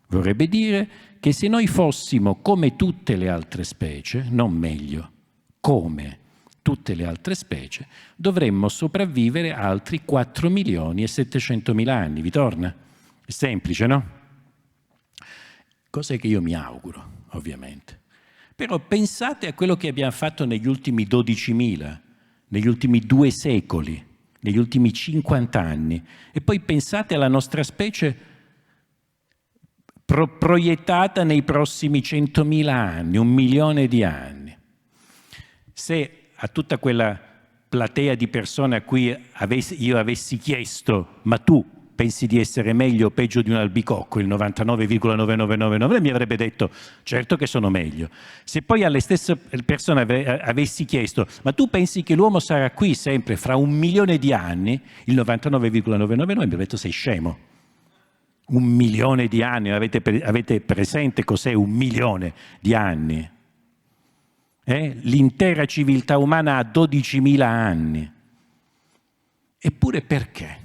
Vorrebbe dire che se noi fossimo come tutte le altre specie, non meglio, come tutte le altre specie, dovremmo sopravvivere altri 4.700.000 anni. Vi torna? È semplice, no? Cos'è che io mi auguro, ovviamente. Però pensate a quello che abbiamo fatto negli ultimi 12.000, negli ultimi 2 secoli, negli ultimi 50 anni, e poi pensate alla nostra specie proiettata nei prossimi 100.000 anni, 1 milione di anni. Se a tutta quella platea di persone a cui io avessi chiesto: ma tu pensi di essere meglio o peggio di un albicocco? Il 99,9999 mi avrebbe detto: certo che sono meglio. Se poi alle stesse persone avessi chiesto: ma tu pensi che l'uomo sarà qui sempre fra 1 milione di anni? Il 99,999 mi avrebbe detto: sei scemo. 1 milione di anni, avete presente cos'è 1 milione di anni? L'intera civiltà umana ha 12.000 anni. Eppure perché?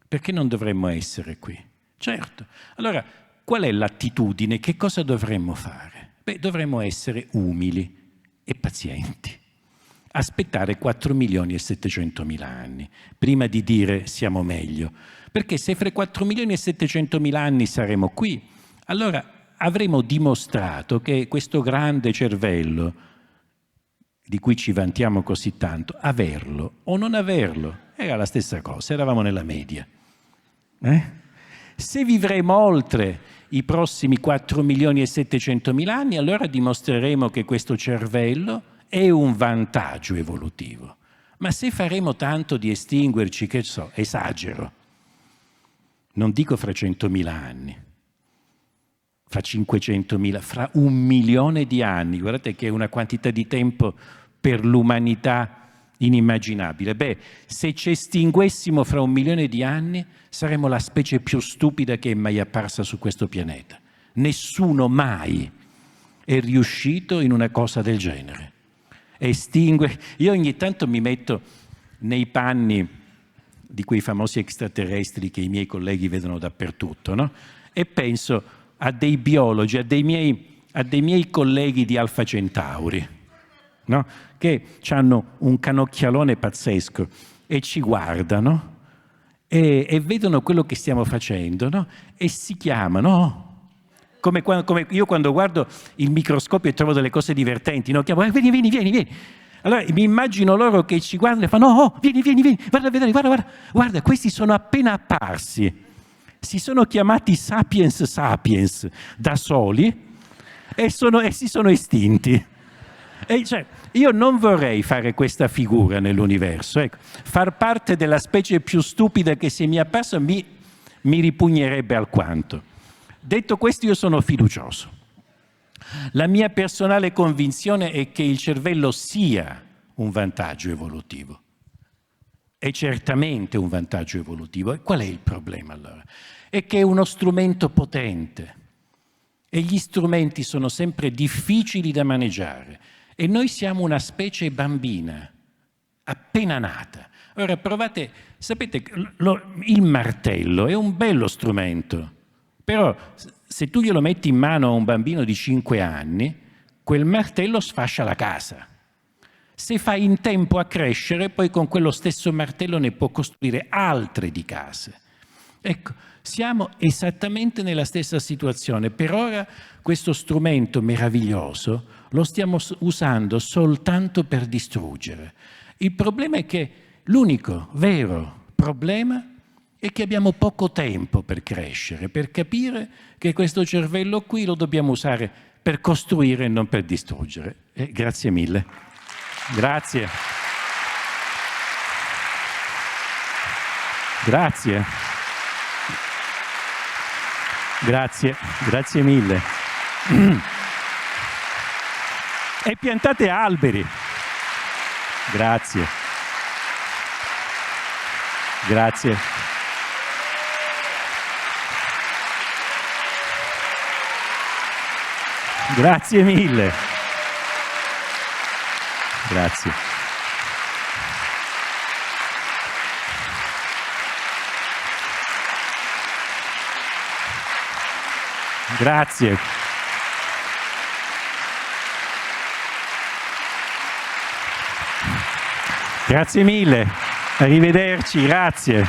Perché non dovremmo essere qui? Certo. Allora, qual è l'attitudine? Che cosa dovremmo fare? Dovremmo essere umili e pazienti. Aspettare 4.700.000 anni prima di dire siamo meglio. Perché se fra 4.700.000 anni saremo qui, allora avremo dimostrato che questo grande cervello, di cui ci vantiamo così tanto, averlo o non averlo era la stessa cosa, eravamo nella media. Se vivremo oltre i prossimi 4.700.000 anni, allora dimostreremo che questo cervello è un vantaggio evolutivo. Ma se faremo tanto di estinguerci, che so, esagero, non dico fra 100.000 anni, fra 500.000, fra 1 milione di anni, guardate che è una quantità di tempo per l'umanità inimmaginabile. Se ci estinguessimo fra 1 milione di anni, saremmo la specie più stupida che è mai apparsa su questo pianeta. Nessuno mai è riuscito in una cosa del genere. Io ogni tanto mi metto nei panni di quei famosi extraterrestri che i miei colleghi vedono dappertutto, no? E penso a dei biologi, a dei miei colleghi di Alfa Centauri, no? Che hanno un canocchialone pazzesco e ci guardano e vedono quello che stiamo facendo, no? E si chiamano come io quando guardo il microscopio e trovo delle cose divertenti, no? Chiamo, vieni. Allora mi immagino loro che ci guardano e fanno, oh, vieni, guarda, questi sono appena apparsi. Si sono chiamati sapiens da soli e si sono estinti. E cioè, io non vorrei fare questa figura nell'universo. Ecco, far parte della specie più stupida che si mi è apparsa mi ripugnerebbe alquanto. Detto questo, io sono fiducioso. La mia personale convinzione è che il cervello sia un vantaggio evolutivo. È certamente un vantaggio evolutivo. E qual è il problema allora? È che è uno strumento potente e gli strumenti sono sempre difficili da maneggiare e noi siamo una specie bambina, appena nata. Ora provate, sapete, il martello è un bello strumento, però se tu glielo metti in mano a un bambino di 5 anni, quel martello sfascia la casa. Se fai in tempo a crescere, poi con quello stesso martello ne può costruire altre di case. Ecco, siamo esattamente nella stessa situazione. Per ora questo strumento meraviglioso lo stiamo usando soltanto per distruggere. Il problema è che l'unico vero problema è che abbiamo poco tempo per crescere, per capire che questo cervello qui lo dobbiamo usare per costruire e non per distruggere. Grazie mille. Grazie. Grazie mille. E piantate alberi. Grazie. Grazie mille. Grazie. Grazie mille. Arrivederci, grazie.